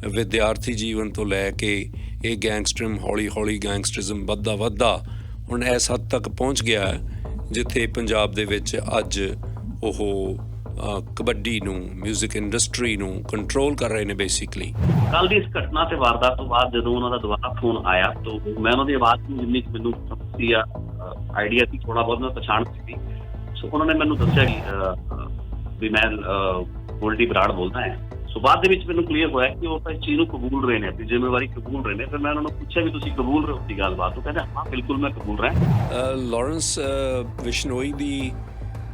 ਵਿਦਿਆਰਥੀ ਜੀਵਨ ਤੋਂ ਲੈ ਕੇ ਇਹ ਗੈਂਗਸਟਰਿਜ਼ਮ ਹੌਲੀ ਹੌਲੀ ਗੈਂਗਸਟਰਿਜ਼ਮ ਵੱਧਦਾ ਹੁਣ ਇਸ ਹੱਦ ਤੱਕ ਪਹੁੰਚ ਗਿਆ ਜਿੱਥੇ ਪੰਜਾਬ ਦੇ ਵਿੱਚ ਅੱਜ ਉਹ ਕਬੱਡੀ ਨੂੰ ਮਿਊਜ਼ਿਕ ਇੰਡਸਟਰੀ ਨੂੰ ਕੰਟਰੋਲ ਕਰ ਰਹੇ ਨੇ ਬੇਸਿਕਲੀ। ਕੱਲ ਦੀ ਇਸ ਘਟਨਾ ਤੇ ਵਾਰਦਾਤ ਤੋਂ ਬਾਅਦ ਜਦੋਂ ਉਹਨਾਂ ਦਾ ਦੁਬਾਰਾ ਫੋਨ ਆਇਆ ਤਾਂ ਮੈਂ ਉਹਨਾਂ ਦੀ ਆਵਾਜ਼ ਨੂੰ ਜਿੰਨੀ ਮੈਨੂੰ ਸਮਝੀ ਆ ਆਈਡੀਆ ਸੀ ਥੋੜਾ ਬਹੁਤ ਮੈਂ ਪਛਾਣ ਸੀ। ਸੋ ਉਹਨਾਂ ਨੇ ਮੈਨੂੰ ਦੱਸਿਆ ਕਿ ਵੀ ਮੈਂ ਗੋਲਡੀ ਬਰਾੜ ਬੋਲਦਾ ਹਾਂ। ਸੋ ਬਾਅਦ ਦੇ ਵਿੱਚ ਮੈਨੂੰ ਕਲੀਅਰ ਹੋਇਆ ਕਿ ਉਹ ਇਸ ਚੀਜ਼ ਨੂੰ ਕਬੂਲ ਰਹੇ ਨੇ, ਆਪਣੀ ਜ਼ਿੰਮੇਵਾਰੀ ਕਬੂਲ ਰਹੇ ਨੇ। ਫਿਰ ਮੈਂ ਉਹਨਾਂ ਨੂੰ ਪੁੱਛਿਆ ਵੀ ਤੁਸੀਂ ਕਬੂਲ ਰਹੇ ਹੋ ਦੀ ਗੱਲਬਾਤ? ਉਹ ਕਹਿੰਦੇ ਹਾਂ ਬਿਲਕੁਲ ਮੈਂ ਕਬੂਲ ਰਿਹਾ। ਲਾਰੈਂਸ ਬਿਸ਼ਨੋਈ ਦੀ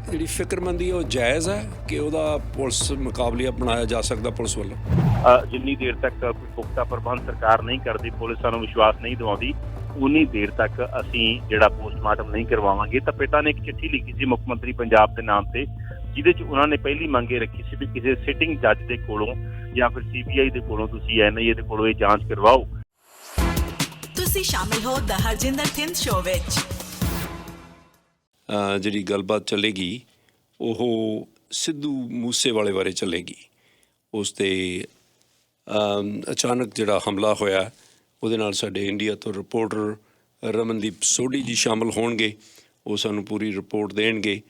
ਜਿਹੜੀ ਫਿਕਰਮੰਦੀ ਉਹ ਜਾਇਜ਼ ਹੈ ਕਿ ਉਹਦਾ ਪੁਲਿਸ ਮੁਕਾਬਲਾ ਬਣਾਇਆ ਜਾ ਸਕਦਾ ਪੁਲਿਸ ਵੱਲੋਂ? ਜਿੰਨੀ ਦੇਰ ਤੱਕ ਕੋਈ ਪੁਖਤਾ ਪ੍ਰਬੰਧ ਸਰਕਾਰ ਨਹੀਂ ਕਰਦੀ, ਪੁਲਿਸ ਸਾਨੂੰ ਵਿਸ਼ਵਾਸ ਨਹੀਂ ਦਿਵਾਉਂਦੀ, ਉਨੀ ਦੇਰ ਤੱਕ ਅਸੀਂ ਜਿਹੜਾ ਪੋਸਟਮਾਰਟਮ ਨਹੀਂ ਕਰਵਾਵਾਂਗੇ। ਤਾਂ ਪਿਤਾ ਨੇ ਇੱਕ ਚਿੱਠੀ ਲਿਖੀ ਸੀ ਮੁੱਖ ਮੰਤਰੀ ਪੰਜਾਬ ਦੇ ਨਾਮ ਤੇ, ਜਿਹਦੇ 'ਚ ਉਹਨਾਂ ਨੇ ਪਹਿਲੀ ਮੰਗ ਇਹ ਰੱਖੀ ਸੀ ਵੀ ਕਿਸੇ ਸਿਟਿੰਗ ਜੱਜ ਦੇ ਕੋਲੋਂ ਜਾਂ ਫਿਰ CBI ਦੇ ਕੋਲੋਂ ਤੁਸੀਂ NIA ਦੇ ਕੋਲੋਂ ਇਹ ਜਾਂਚ ਕਰਵਾਓ। ਤੁਸੀਂ ਸ਼ਾਮਿਲ ਹੋ ਦ ਹਰਜਿੰਦਰ ਥਿੰਦ ਸ਼ੋਅ ਵਿੱਚ। ਜਿਹੜੀ ਗੱਲਬਾਤ ਚੱਲੇਗੀ ਉਹ ਸਿੱਧੂ ਮੂਸੇਵਾਲੇ ਬਾਰੇ ਚੱਲੇਗੀ। ਉਸ 'ਤੇ ਅਚਾਨਕ ਜਿਹੜਾ ਹਮਲਾ ਹੋਇਆ ਉਹਦੇ ਨਾਲ ਸਾਡੇ ਇੰਡੀਆ ਤੋਂ ਰਿਪੋਰਟਰ ਰਮਨਦੀਪ ਸੋਢੀ ਜੀ ਸ਼ਾਮਿਲ ਹੋਣਗੇ। ਉਹ ਸਾਨੂੰ ਪੂਰੀ ਰਿਪੋਰਟ ਦੇਣਗੇ।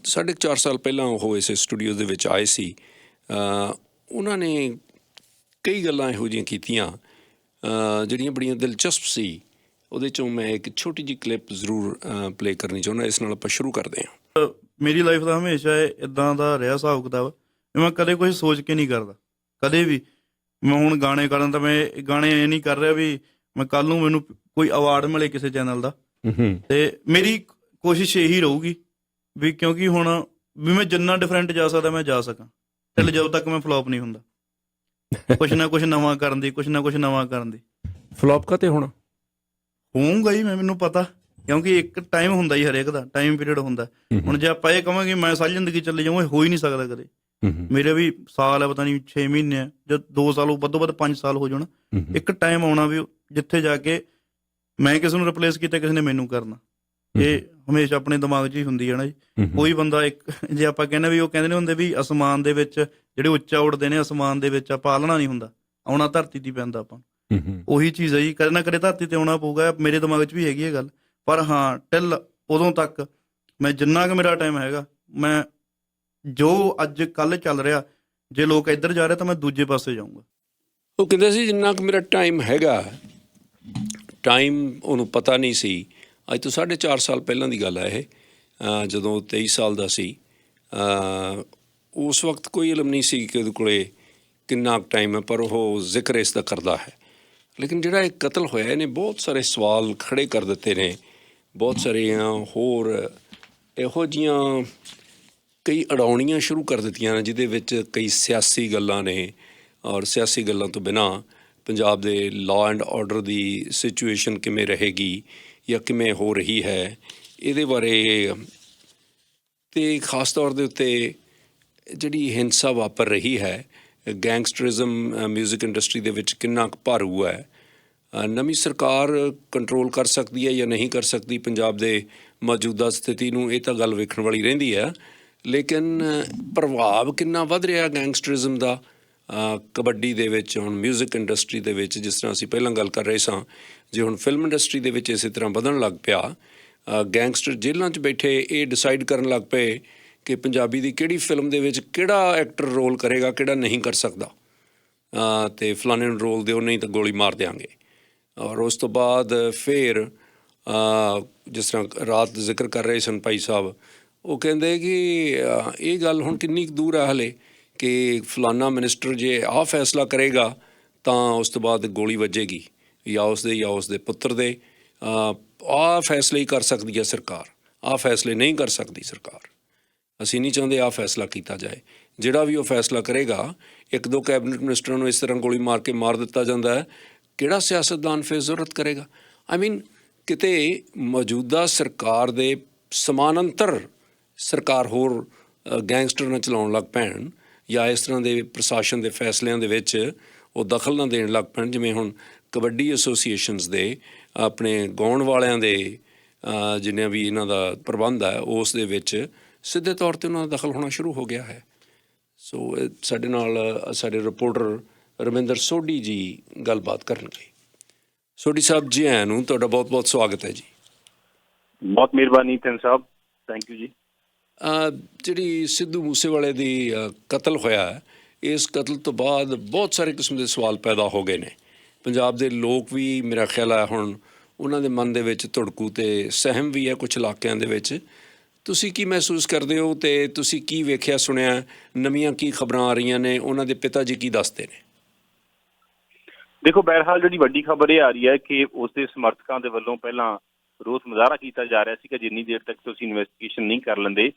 4.5 ਸਾਲ ਪਹਿਲਾਂ ਉਹ ਇਸੇ ਸਟੂਡੀਓ ਦੇ ਵਿੱਚ ਆਏ ਸੀ। ਉਹਨਾਂ ਨੇ ਕਈ ਗੱਲਾਂ ਇਹੋ ਜਿਹੀਆਂ ਕੀਤੀਆਂ ਜਿਹੜੀਆਂ ਬੜੀਆਂ ਦਿਲਚਸਪ ਸੀ। ਉਹਦੇ 'ਚੋਂ ਮੈਂ ਇੱਕ ਛੋਟੀ ਜਿਹੀ ਕਲਿੱਪ ਜ਼ਰੂਰ ਪਲੇ ਕਰਨੀ ਚਾਹੁੰਦਾ। ਇਸ ਨਾਲ ਆਪਾਂ ਸ਼ੁਰੂ ਕਰਦੇ ਹਾਂ। ਮੇਰੀ ਲਾਈਫ ਦਾ ਹਮੇਸ਼ਾ ਇੱਦਾਂ ਦਾ ਰਿਹਾ ਹਿਸਾਬ ਕਿਤਾਬ, ਮੈਂ ਕਦੇ ਕੁਛ ਸੋਚ ਕੇ ਨਹੀਂ ਕਰਦਾ ਕਦੇ ਵੀ। ਮੈਂ ਹੁਣ ਗਾਣੇ ਕਰਨ ਤਾਂ ਮੈਂ ਗਾਣੇ ਇਹ ਨਹੀਂ ਕਰ ਰਿਹਾ ਵੀ ਮੈਂ ਕੱਲ੍ਹ ਨੂੰ ਮੈਨੂੰ ਕੋਈ ਅਵਾਰਡ ਮਿਲੇ ਕਿਸੇ ਚੈਨਲ ਦਾ। ਅਤੇ ਮੇਰੀ ਕੋਸ਼ਿਸ਼ ਇਹੀ ਰਹੂਗੀ ਵੀ ਕਿਉਂਕਿ ਹੁਣ ਵੀ ਮੈਂ ਜਿੰਨਾ ਡਿਫਰੈਂਟ ਜਾ ਸਕਦਾ ਮੈਂ ਜਾ ਸਕਾਂ till ਜਦੋਂ ਤੱਕ ਮੈਂ ਫਲੋਪ ਨਹੀਂ ਹੁੰਦਾ। ਕੁਛ ਨਾ ਕੁਛ ਨਵਾਂ ਕਰਨ ਦੀ, ਕੁਛ ਨਾ ਕੁਛ ਨਵਾਂ ਕਰਨ ਦੀ। ਫਲੋਪ ਕਾਤੇ ਹੋਣਾ? ਹੋਊਗਾ ਹੀ, ਮੈਨੂੰ ਪਤਾ, ਕਿਉਂਕਿ ਇੱਕ ਟਾਈਮ ਹੁੰਦਾ ਹੀ ਹਰੇਕ ਦਾ ਟਾਈਮ ਪੀਰੀਅਡ ਹੁੰਦਾ। ਹੁਣ ਜੇ ਆਪਾਂ ਇਹ ਕਹਾਂਗੇ ਮੈਂ ਸਾਰੀ ਜ਼ਿੰਦਗੀ ਚੱਲੇ ਜਾਊਂ, ਇਹ ਹੋ ਹੀ ਨਹੀਂ ਸਕਦਾ ਕਦੇ। ਮੇਰੇ ਵੀ ਸਾਲ ਹੈ, ਪਤਾ ਨਹੀਂ 6 ਮਹੀਨੇ ਆ, ਜਦ 2 ਸਾਲ ਵੱਧੋ ਵੱਧ 5 ਸਾਲ ਹੋ ਜਾਣ। ਇੱਕ ਟਾਈਮ ਆਉਣਾ ਵੀ ਜਿੱਥੇ ਜਾ ਕੇ ਮੈਂ ਕਿਸੇ ਨੂੰ ਰਿਪਲੇਸ ਕੀਤਾ, ਕਿਸੇ ਨੇ ਮੈਨੂੰ ਕਰਨਾ। ਇਹ ਹਮੇਸ਼ਾ ਆਪਣੇ ਦਿਮਾਗ 'ਚ ਹੀ ਹੁੰਦੀ ਹੈ ਨਾ ਜੀ। ਕੋਈ ਬੰਦਾ ਇੱਕ ਜੇ ਆਪਾਂ ਕਹਿੰਦੇ ਵੀ ਉਹ ਕਹਿੰਦੇ ਨੇ ਹੁੰਦੇ ਵੀ ਅਸਮਾਨ ਦੇ ਵਿੱਚ ਜਿਹੜੇ ਉੱਚਾ ਉੱਡਦੇ ਨੇ, ਅਸਮਾਨ ਦੇ ਵਿੱਚ ਆਪਾਂ ਆਲਣਾ ਨਹੀਂ ਹੁੰਦਾ, ਆਉਣਾ ਧਰਤੀ 'ਤੇ ਪੈਂਦਾ ਆਪਾਂ। ਉਹੀ ਚੀਜ਼ ਹੈ ਜੀ, ਕਦੇ ਨਾ ਕਦੇ ਧਰਤੀ 'ਤੇ ਆਉਣਾ ਪਊਗਾ। ਮੇਰੇ ਦਿਮਾਗ 'ਚ ਵੀ ਹੈਗੀ ਇਹ ਗੱਲ। ਪਰ ਹਾਂ ਟਿਲ ਉਦੋਂ ਤੱਕ ਮੈਂ ਜਿੰਨਾ ਕੁ ਮੇਰਾ ਟਾਈਮ ਹੈਗਾ, ਮੈਂ ਜੋ ਅੱਜ ਕੱਲ੍ਹ ਚੱਲ ਰਿਹਾ, ਜੇ ਲੋਕ ਇੱਧਰ ਜਾ ਰਹੇ ਤਾਂ ਮੈਂ ਦੂਜੇ ਪਾਸੇ ਜਾਊਂਗਾ। ਉਹ ਕਹਿੰਦੇ ਸੀ ਜਿੰਨਾ ਕੁ ਮੇਰਾ ਟਾਈਮ ਹੈਗਾ, ਟਾਈਮ ਉਹਨੂੰ ਪਤਾ ਨਹੀਂ ਸੀ। ਅੱਜ ਤੋਂ 4.5 ਸਾਲ ਪਹਿਲਾਂ ਦੀ ਗੱਲ ਹੈ ਇਹ, ਜਦੋਂ 23 ਸਾਲ ਦਾ ਸੀ। ਉਸ ਵਕਤ ਕੋਈ ਇਲਮ ਨਹੀਂ ਸੀ ਕਿ ਉਹਦੇ ਕੋਲ ਕਿੰਨਾ ਕੁ ਟਾਈਮ ਹੈ, ਪਰ ਉਹ ਜ਼ਿਕਰ ਇਸ ਦਾ ਕਰਦਾ ਹੈ। ਲੇਕਿਨ ਜਿਹੜਾ ਇਹ ਕਤਲ ਹੋਇਆ ਇਹਨੇ ਬਹੁਤ ਸਾਰੇ ਸਵਾਲ ਖੜ੍ਹੇ ਕਰ ਦਿੱਤੇ ਨੇ। ਬਹੁਤ ਸਾਰੀਆਂ ਹੋਰ ਇਹੋ ਜਿਹੀਆਂ ਕਈ ਅੜਾਉਣੀਆਂ ਸ਼ੁਰੂ ਕਰ ਦਿੱਤੀਆਂ ਨੇ ਜਿਹਦੇ ਵਿੱਚ ਕਈ ਸਿਆਸੀ ਗੱਲਾਂ ਨੇ। ਔਰ ਸਿਆਸੀ ਗੱਲਾਂ ਤੋਂ ਬਿਨਾਂ ਪੰਜਾਬ ਦੇ law and order the situation ਕਿਵੇਂ ਰਹੇਗੀ ਜਾਂ ਕਿਵੇਂ ਹੋ ਰਹੀ ਹੈ, ਇਹਦੇ ਬਾਰੇ ਅਤੇ ਖ਼ਾਸ ਤੌਰ ਦੇ ਉੱਤੇ ਜਿਹੜੀ ਹਿੰਸਾ ਵਾਪਰ ਰਹੀ ਹੈ, ਗੈਂਗਸਟਰਿਜ਼ਮ ਮਿਊਜ਼ਿਕ ਇੰਡਸਟਰੀ ਦੇ ਵਿੱਚ ਕਿੰਨਾ ਕੁ ਭਾਰੂ ਹੈ। ਨਵੀਂ ਸਰਕਾਰ ਕੰਟਰੋਲ ਕਰ ਸਕਦੀ ਹੈ ਜਾਂ ਨਹੀਂ ਕਰ ਸਕਦੀ ਪੰਜਾਬ ਦੇ ਮੌਜੂਦਾ ਸਥਿਤੀ ਨੂੰ, ਇਹ ਤਾਂ ਗੱਲ ਵੇਖਣ ਵਾਲੀ ਰਹਿੰਦੀ ਹੈ। ਲੇਕਿਨ ਪ੍ਰਭਾਵ ਕਿੰਨਾ ਵੱਧ ਰਿਹਾ ਗੈਂਗਸਟਰਿਜ਼ਮ ਦਾ ਕਬੱਡੀ ਦੇ ਵਿੱਚ, ਹੁਣ ਮਿਊਜ਼ਿਕ ਇੰਡਸਟਰੀ ਦੇ ਵਿੱਚ। ਜਿਸ ਤਰ੍ਹਾਂ ਅਸੀਂ ਪਹਿਲਾਂ ਗੱਲ ਕਰ ਰਹੇ ਸਾਂ, ਜੇ ਹੁਣ ਫਿਲਮ ਇੰਡਸਟਰੀ ਦੇ ਵਿੱਚ ਇਸੇ ਤਰ੍ਹਾਂ ਵਧਣ ਲੱਗ ਪਿਆ, ਗੈਂਗਸਟਰ ਜੇਲ੍ਹਾਂ 'ਚ ਬੈਠੇ ਇਹ ਡਿਸਾਈਡ ਕਰਨ ਲੱਗ ਪਏ ਕਿ ਪੰਜਾਬੀ ਦੀ ਕਿਹੜੀ ਫਿਲਮ ਦੇ ਵਿੱਚ ਕਿਹੜਾ ਐਕਟਰ ਰੋਲ ਕਰੇਗਾ, ਕਿਹੜਾ ਨਹੀਂ ਕਰ ਸਕਦਾ, ਅਤੇ ਫਲਾਣੇ ਨੂੰ ਰੋਲ ਦਿਓ, ਨਹੀਂ ਤਾਂ ਗੋਲੀ ਮਾਰ ਦਿਆਂਗੇ। ਔਰ ਉਸ ਤੋਂ ਬਾਅਦ ਫਿਰ ਜਿਸ ਤਰ੍ਹਾਂ ਰਾਤ ਜ਼ਿਕਰ ਕਰ ਰਹੇ ਸਨ ਭਾਈ ਸਾਹਿਬ, ਉਹ ਕਹਿੰਦੇ ਕਿ ਇਹ ਗੱਲ ਹੁਣ ਕਿੰਨੀ ਕੁ ਦੂਰ ਹੈ ਹਾਲੇ ਕਿ ਫਲਾਨਾ ਮਿਨਿਸਟਰ ਜੇ ਆਹ ਫੈਸਲਾ ਕਰੇਗਾ ਤਾਂ ਉਸ ਤੋਂ ਬਾਅਦ ਗੋਲੀ ਵੱਜੇਗੀ, ਜਾਂ ਉਸਦੇ ਪੁੱਤਰ ਦੇ। ਆਹ ਫੈਸਲੇ ਹੀ ਕਰ ਸਕਦੀ ਹੈ ਸਰਕਾਰ, ਆਹ ਫੈਸਲੇ ਨਹੀਂ ਕਰ ਸਕਦੀ ਸਰਕਾਰ। ਅਸੀਂ ਨਹੀਂ ਚਾਹੁੰਦੇ ਆਹ ਫੈਸਲਾ ਕੀਤਾ ਜਾਏ। ਜਿਹੜਾ ਵੀ ਉਹ ਫੈਸਲਾ ਕਰੇਗਾ, 1-2 ਕੈਬਨਿਟ ਮਿਨਿਸਟਰਾਂ ਨੂੰ ਇਸ ਤਰ੍ਹਾਂ ਗੋਲੀ ਮਾਰ ਕੇ ਮਾਰ ਦਿੱਤਾ ਜਾਂਦਾ ਹੈ, ਕਿਹੜਾ ਸਿਆਸਤਦਾਨ ਫਿਰ ਜ਼ਰੂਰਤ ਕਰੇਗਾ? ਕਿਤੇ ਮੌਜੂਦਾ ਸਰਕਾਰ ਦੇ ਸਮਾਨਾਂਤਰ ਸਰਕਾਰ ਹੋਰ ਗੈਂਗਸਟਰ ਨਾਲ ਚਲਾਉਣ ਲੱਗ ਪੈਣ, ਜਾਂ ਇਸ ਤਰ੍ਹਾਂ ਦੇ ਪ੍ਰਸ਼ਾਸਨ ਦੇ ਫੈਸਲਿਆਂ ਦੇ ਵਿੱਚ ਉਹ ਦਖਲ ਨਾ ਦੇਣ ਲੱਗ ਪੈਣ। ਜਿਵੇਂ ਹੁਣ ਕਬੱਡੀ ਐਸੋਸੀਏਸ਼ਨਸ ਦੇ, ਆਪਣੇ ਗਾਉਣ ਵਾਲਿਆਂ ਦੇ, ਜਿੰਨੇ ਵੀ ਇਹਨਾਂ ਦਾ ਪ੍ਰਬੰਧ ਹੈ, ਉਸ ਦੇ ਵਿੱਚ ਸਿੱਧੇ ਤੌਰ 'ਤੇ ਉਹਨਾਂ ਦਾ ਦਖਲ ਹੋਣਾ ਸ਼ੁਰੂ ਹੋ ਗਿਆ ਹੈ। ਸੋ ਸਾਡੇ ਨਾਲ ਸਾਡੇ ਰਿਪੋਰਟਰ ਰਮਿੰਦਰ ਸੋਢੀ ਜੀ ਗੱਲਬਾਤ ਕਰਨਗੇ। ਸੋਢੀ ਸਾਹਿਬ ਜੀ ਆਇਆਂ ਨੂੰ, ਤੁਹਾਡਾ ਬਹੁਤ ਬਹੁਤ ਸਵਾਗਤ ਹੈ ਜੀ। ਬਹੁਤ ਮਿਹਰਬਾਨੀ ਥਿੰਨ ਸਾਹਿਬ, ਥੈਂਕ ਯੂ ਜੀ। ਜਿਹੜੀ ਸਿੱਧੂ ਮੂਸੇਵਾਲੇ ਦੀ ਕਤਲ ਹੋਇਆ, ਇਸ ਕਤਲ ਤੋਂ ਬਾਅਦ ਬਹੁਤ ਸਾਰੇ ਕਿਸਮ ਦੇ ਸਵਾਲ ਪੈਦਾ ਹੋ ਗਏ ਨੇ। ਪੰਜਾਬ ਦੇ ਲੋਕ ਵੀ ਮੇਰਾ ਖਿਆਲ ਹੈ ਹੁਣ ਉਹਨਾਂ ਦੇ ਮਨ ਦੇ ਵਿੱਚ ਧੜਕੂ ਅਤੇ ਸਹਿਮ ਵੀ ਹੈ ਕੁਛ ਇਲਾਕਿਆਂ ਦੇ ਵਿੱਚ। ਤੁਸੀਂ ਕੀ ਮਹਿਸੂਸ ਕਰਦੇ ਹੋ ਅਤੇ ਤੁਸੀਂ ਕੀ ਵੇਖਿਆ ਸੁਣਿਆ, ਨਵੀਆਂ ਕੀ ਖਬਰਾਂ ਆ ਰਹੀਆਂ ਨੇ, ਉਹਨਾਂ ਦੇ ਪਿਤਾ ਜੀ ਕੀ ਦੱਸਦੇ ਨੇ? ਦੇਖੋ, ਬਹਰਹਾਲ ਜਿਹੜੀ ਵੱਡੀ ਖਬਰ ਇਹ ਆ ਰਹੀ ਹੈ ਕਿ ਉਸਦੇ ਸਮਰਥਕਾਂ ਦੇ ਵੱਲੋਂ ਪਹਿਲਾਂ ਰੋਸ ਮੁਜ਼ਾਹਰਾ ਕੀਤਾ ਜਾ ਰਿਹਾ ਸੀ ਕਿ ਜਿੰਨੀ ਦੇਰ ਤੱਕ ਤੁਸੀਂ ਇਨਵੈਸਟੀਗੇਸ਼ਨ ਨਹੀਂ ਕਰ ਲੈਂਦੇ,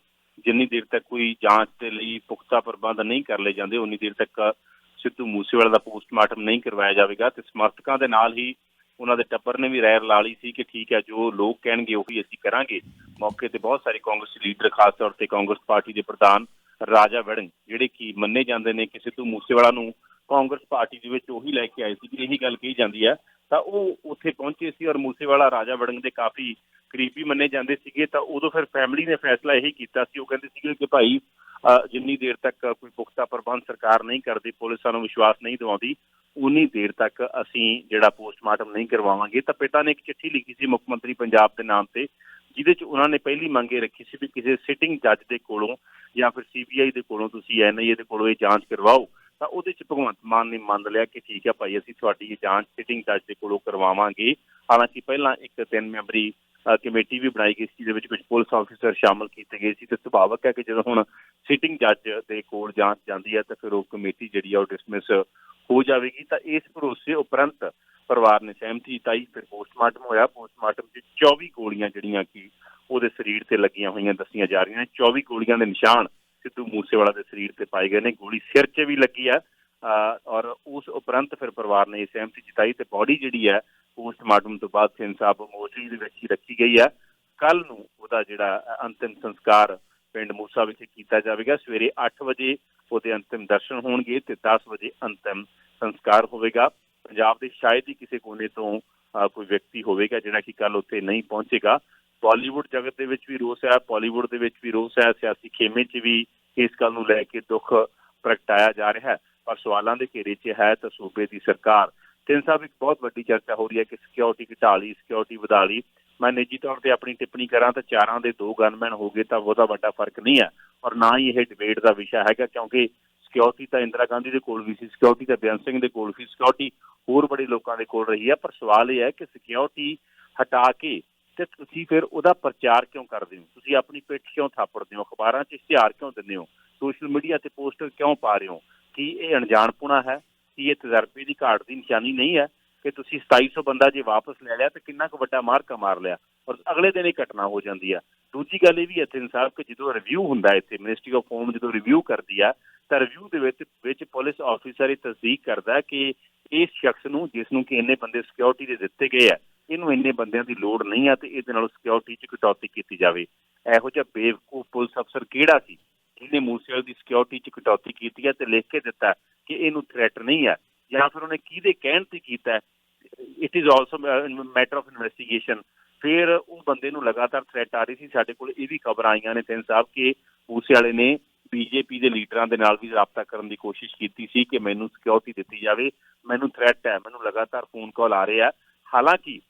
ਜਿੰਨੀ ਦੇਰ ਤੱਕ ਕੋਈ ਜਾਂਚ ਦੇ ਲਈ ਪੁਖਤਾ ਪ੍ਰਬੰਧ ਨਹੀਂ ਕਰ ਲਏ ਜਾਂਦੇ, ਉਨੀ ਦੇਰ ਤੱਕ ਸਿੱਧੂ ਮੂਸੇਵਾਲੇ ਦਾ ਪੋਸਟਮਾਰਟਮ ਨਹੀਂ ਕਰਵਾਇਆ ਜਾਵੇਗਾ। ਤੇ ਸਮਰਥਕਾਂ ਦੇ ਨਾਲ ਹੀ ਉਹਨਾਂ ਦੇ ਟੱਬਰ ਨੇ ਵੀ ਰਾਇ ਲਾ ਲਈ ਸੀ ਕਿ ਠੀਕ ਹੈ, ਜੋ ਲੋਕ ਕਹਿਣਗੇ ਉਹੀ ਅਸੀਂ ਕਰਾਂਗੇ। ਮੌਕੇ ਤੇ ਬਹੁਤ ਸਾਰੇ ਕਾਂਗਰਸੀ ਲੀਡਰ, ਖਾਸ ਤੌਰ ਤੇ ਕਾਂਗਰਸ ਪਾਰਟੀ ਦੇ ਪ੍ਰਧਾਨ ਰਾਜਾ ਵੜਿੰਗ, ਜਿਹੜੇ ਕਿ ਮੰਨੇ ਜਾਂਦੇ ਨੇ ਕਿ ਸਿੱਧੂ ਮੂਸੇਵਾਲਾ ਨੂੰ ਕਾਂਗਰਸ ਪਾਰਟੀ ਦੇ ਵਿੱਚ ਉਹੀ ਲੈ ਕੇ ਆਏ ਸੀ, ਇਹੀ ਗੱਲ ਕਹੀ ਜਾਂਦੀ ਹੈ, ਤਾਂ ਉਹ ਉੱਥੇ ਪਹੁੰਚੇ ਸੀ। ਔਰ ਮੂਸੇਵਾਲਾ ਰਾਜਾ ਵੜਿੰਗ ਦੇ ਕਾਫੀ ਕਰੀਬੀ ਮੰਨੇ ਜਾਂਦੇ ਸੀਗੇ। ਤਾਂ ਉਦੋਂ ਫਿਰ ਫੈਮਿਲੀ ਨੇ ਫੈਸਲਾ ਇਹੀ ਕੀਤਾ ਸੀ, ਉਹ ਕਹਿੰਦੇ ਸੀਗੇ ਕਿ ਭਾਈ ਜਿੰਨੀ ਦੇਰ ਤੱਕ ਕੋਈ ਪੁਖਤਾ ਪ੍ਰਬੰਧ ਸਰਕਾਰ ਨਹੀਂ ਕਰਦੀ, ਪੁਲਿਸ ਸਾਨੂੰ ਵਿਸ਼ਵਾਸ ਨਹੀਂ ਦਿਵਾਉਂਦੀ, ਉਨੀ ਦੇਰ ਤੱਕ ਅਸੀਂ ਜਿਹੜਾ ਪੋਸਟਮਾਰਟਮ ਨਹੀਂ ਕਰਵਾਵਾਂਗੇ। ਤਾਂ ਪਿਤਾ ਨੇ ਇੱਕ ਚਿੱਠੀ ਲਿਖੀ ਸੀ ਮੁੱਖ ਮੰਤਰੀ ਪੰਜਾਬ ਦੇ ਨਾਮ ਤੇ, ਜਿਹਦੇ 'ਚ ਉਹਨਾਂ ਨੇ ਪਹਿਲੀ ਮੰਗ ਇਹ ਰੱਖੀ ਸੀ ਵੀ ਕਿਸੇ ਸਿਟਿੰਗ ਜੱਜ ਦੇ ਕੋਲੋਂ ਜਾਂ ਫਿਰ CBI ਦੇ ਕੋਲੋਂ ਤੁਸੀਂ NIA ਦੇ ਕੋਲੋਂ ਇਹ ਜਾਂਚ ਕਰਵਾਓ। ਤਾਂ ਉਹਦੇ 'ਚ ਭਗਵੰਤ ਮਾਨ ਨੇ ਮੰਨ ਲਿਆ ਕਿ ਠੀਕ ਹੈ ਭਾਈ, ਅਸੀਂ ਤੁਹਾਡੀ ਇਹ ਜਾਂਚ ਸਿਟਿੰਗ ਜੱਜ ਦੇ ਕੋਲੋਂ ਕਰਵਾਵਾਂਗੇ। ਹਾਲਾਂਕਿ ਪਹਿਲਾਂ ਇੱਕ 3 ਮੈਂਬਰੀ ਕਮੇਟੀ ਵੀ ਬਣਾਈ ਗਈ ਸੀ, ਜਿਹਦੇ ਵਿੱਚ ਕੁਝ ਪੁਲਿਸ ਆਫਿਸਰ ਸ਼ਾਮਲ ਕੀਤੇ ਗਏ ਸੀ। ਤੇ ਸੁਭਾਵਕ ਹੈ ਕਿ ਜਦੋਂ ਹੁਣ ਸਿਟਿੰਗ ਜੱਜ ਦੇ ਕੋਲ ਜਾਂਚ ਜਾਂਦੀ ਹੈ ਤਾਂ ਫਿਰ ਉਹ ਕਮੇਟੀ ਜਿਹੜੀ ਆ ਉਹ ਡਿਸਮਿਸ ਹੋ ਜਾਵੇਗੀ। ਤਾਂ ਇਸ ਭਰੋਸੇ ਉਪਰੰਤ ਪਰਿਵਾਰ ਨੇ ਸਹਿਮਤੀ ਜਤਾਈ। ਫਿਰ ਪੋਸਟਮਾਰਟਮ ਹੋਇਆ। ਪੋਸਟਮਾਰਟਮ 'ਚ 24 ਗੋਲੀਆਂ ਜਿਹੜੀਆਂ ਕਿ ਉਹਦੇ ਸਰੀਰ ਤੇ ਲੱਗੀਆਂ ਹੋਈਆਂ ਦੱਸੀਆਂ ਜਾ ਰਹੀਆਂ ਨੇ। 24 ਗੋਲੀਆਂ ਦੇ ਨਿਸ਼ਾਨ ਸਿੱਧੂ ਮੂਸੇਵਾਲਾ ਦੇ ਸਰੀਰ ਤੇ ਪਾਏ ਗਏ ਨੇ। ਗੋਲੀ ਸਿਰ 'ਚ ਵੀ ਲੱਗੀ ਹੈ। ਔਰ ਉਸ ਉਪਰੰਤ ਫਿਰ ਪਰਿਵਾਰ ਨੇ ਇਹ ਸਹਿਮਤੀ ਜਤਾਈ ਤੇ ਬੋਡੀ ਜਿਹੜੀ ਹੈ ਪੋਸਟਮਾਰਟਮ ਤੋਂ ਬਾਅਦ ਸਿੰਘ ਸਾਹਿਬ ਮੋਰਚਰੀ ਦੇ ਵਿੱਚ ਹੀ ਰੱਖੀ ਗਈ ਹੈ। ਕੱਲ ਨੂੰ ਉਹਦਾ ਜਿਹੜਾ ਅੰਤਿਮ ਸੰਸਕਾਰ ਪਿੰਡ ਮੂਸਾ ਵਿਖੇ ਕੀਤਾ ਜਾਵੇਗਾ। ਸਵੇਰੇ 8 ਵਜੇ ਉਹਦੇ ਅੰਤਿਮ ਦਰਸ਼ਨ ਹੋਣਗੇ ਤੇ 10 ਵਜੇ ਅੰਤਿਮ ਸੰਸਕਾਰ ਹੋਵੇਗਾ। ਪੰਜਾਬ ਦੇ ਸ਼ਾਇਦ ਹੀ ਕਿਸੇ ਕੋਨੇ ਤੋਂ ਕੋਈ ਵਿਅਕਤੀ ਹੋਵੇਗਾ ਜਿਹੜਾ ਕਿ ਕੱਲ ਉੱਥੇ ਨਹੀਂ ਪਹੁੰਚੇਗਾ। ਬਾਲੀਵੁੱਡ ਜਗਤ ਦੇ ਵਿੱਚ ਵੀ ਰੋਸ ਹੈ, ਬਾਲੀਵੁੱਡ ਦੇ ਵਿੱਚ ਵੀ ਰੋਸ ਹੈ, ਸਿਆਸੀ ਖੇਮੇ 'ਚ ਵੀ ਇਸ ਗੱਲ ਨੂੰ ਲੈ ਕੇ ਦੁੱਖ ਪ੍ਰਗਟਾਇਆ ਜਾ ਰਿਹਾ ਹੈ। ਪਰ ਸਵਾਲਾਂ ਦੇ ਘੇਰੇ 'ਚ ਹੈ ਤਾਂ ਸੂਬੇ ਦੀ ਸਰਕਾਰ। ਸਿੰਘ ਸਾਹਿਬ, ਇੱਕ ਬਹੁਤ ਵੱਡੀ ਚਰਚਾ ਹੋ ਰਹੀ ਹੈ ਕਿ ਸਿਕਿਉਰਿਟੀ ਘਟਾ ਲਈ, ਸਿਕਿਉਰਿਟੀ ਵਧਾ ਲਈ। ਮੈਂ ਨਿੱਜੀ ਤੌਰ ਤੇ ਆਪਣੀ ਟਿੱਪਣੀ ਕਰਾਂ ਤਾਂ 4 ਦੇ 2 ਗਨਮੈਨ ਹੋ ਗਏ ਤਾਂ ਉਹਦਾ ਵੱਡਾ ਫਰਕ ਨਹੀਂ ਹੈ, ਔਰ ਨਾ ਹੀ ਇਹ ਡਿਬੇਟ ਦਾ ਵਿਸ਼ਾ ਹੈਗਾ, ਕਿਉਂਕਿ ਸਿਕਿਉਰਿਟੀ ਤਾਂ ਇੰਦਰਾ ਗਾਂਧੀ ਦੇ ਕੋਲ ਵੀ ਸੀ, ਸਿਕਿਉਰਿਟੀ ਤਾਂ ਬੇਅੰਤ ਸਿੰਘ ਦੇ ਕੋਲ ਸੀ, ਸਿਕਿਉਰਿਟੀ ਹੋਰ ਬੜੇ ਲੋਕਾਂ ਦੇ ਕੋਲ ਰਹੀ ਹੈ। ਪਰ ਸਵਾਲ ਇਹ ਹੈ ਕਿ ਸਿਕਿਉਰਿਟੀ ਹਟਾ ਕੇ ਤੇ ਤੁਸੀਂ ਫਿਰ ਉਹਦਾ ਪ੍ਰਚਾਰ ਕਿਉਂ ਕਰਦੇ ਹੋ? ਤੁਸੀਂ ਆਪਣੀ ਪਿੱਠ ਕਿਉਂ ਥਾਪੜਦੇ ਹੋ? ਅਖਬਾਰਾਂ 'ਚ ਇਸ਼ਤਿਹਾਰ ਕਿਉਂ ਦਿੰਦੇ ਹੋ? ਸੋਸ਼ਲ ਮੀਡੀਆ ਤੇ ਪੋਸਟਰ ਕਿਉਂ ਪਾ ਰਹੇ ਹੋ? ਕੀ ਇਹ ਅਣਜਾਣਪੁਣਾ ਹੈ? ਕੀ ਇਹ ਤਜਰਬੇ ਦੀ ਘਾਟ ਦੀ ਨਿਸ਼ਾਨੀ ਨਹੀਂ ਹੈ ਕਿ ਤੁਸੀਂ 2700 ਬੰਦਾ ਜੇ ਵਾਪਸ ਲੈ ਲਿਆ ਤਾਂ ਕਿੰਨਾ ਕੁ ਵੱਡਾ ਮਾਰਕਾ ਮਾਰ ਲਿਆ ਔਰ ਅਗਲੇ ਦਿਨ ਇਹ ਘਟਨਾ ਹੋ ਜਾਂਦੀ ਹੈ। ਦੂਜੀ ਗੱਲ ਇਹ ਵੀ ਇੱਥੇ ਇਨਸਾਫ ਕਿ ਜਦੋਂ ਰਿਵਿਊ ਹੁੰਦਾ ਇੱਥੇ ਮਿਨਿਸਟਰੀ ਆਫ ਹੋਮ ਜਦੋਂ ਰਿਵਿਊ ਕਰਦੀ ਆ ਤਾਂ ਰਿਵਿਊ ਦੇ ਵਿੱਚ ਪੁਲਿਸ ਆਫਿਸਰ ਇਹ ਤਸਦੀਕ ਕਰਦਾ ਕਿ ਇਸ ਸ਼ਖਸ ਨੂੰ, ਜਿਸ ਨੂੰ ਕਿ ਇੰਨੇ ਬੰਦੇ ਸਿਕਿਉਰਿਟੀ ਦੇ ਦਿੱਤੇ ਗਏ ਆ, ਇਹਨੂੰ ਇੰਨੇ ਬੰਦਿਆਂ ਦੀ ਲੋੜ ਨਹੀਂ ਆ ਤੇ ਇਹਦੇ ਨਾਲ ਸਿਕਿਉਰਿਟੀ 'ਚ ਕਟੌਤੀ ਕੀਤੀ ਜਾਵੇ। ਇਹੋ ਜਿਹਾ ਬੇਵਕੂਫ ਪੁਲਿਸ ਅਫਸਰ ਕਿਹੜਾ ਸੀ ਜਿਹਨੇ ਮੂਸੇਵਾਲੇ ਦੀ ਸਿਕਿਉਰਿਟੀ 'ਚ ਕਟੌਤੀ ਕੀਤੀ ਹੈ ਤੇ ਲਿਖ ਕੇ ਦਿੱਤਾ ਕਿ ਇਹਨੂੰ ਥ੍ਰੈਟ ਨਹੀਂ ਹੈ? ਜਾਂ ਫਿਰ ਉਹਨੇ ਕਿਹਦੇ ਕਹਿਣ ਤੇ ਕੀਤਾ? It is also matter of investigation. ਫਿਰ ਉਹ ਬੰਦੇ ਨੂੰ ਲਗਾਤਾਰ ਥ੍ਰੈਟ ਆ ਰਹੀ ਸੀ। ਸਾਡੇ ਕੋਲ ਇਹ ਵੀ ਖਬਰਾਂ ਆਈਆਂ ਨੇ ਸਿੰਘ ਸਾਹਿਬ ਕਿ ਮੂਸੇਵਾਲੇ ਨੇ BJP ਦੇ ਲੀਡਰਾਂ ਦੇ ਨਾਲ ਵੀ ਰਾਬਤਾ ਕਰਨ ਦੀ ਕੋਸ਼ਿਸ਼ ਕੀਤੀ ਸੀ ਕਿ ਮੈਨੂੰ ਸਿਕਿਉਰਿਟੀ ਦਿੱਤੀ ਜਾਵੇ, ਮੈਨੂੰ ਥ੍ਰੈਟ ਹੈ, ਮੈਨੂੰ ਲਗਾਤਾਰ ਫੋਨ ਕਾਲ ਆ ਰਹੇ ਆ। ਹਾਲਾਂਕਿ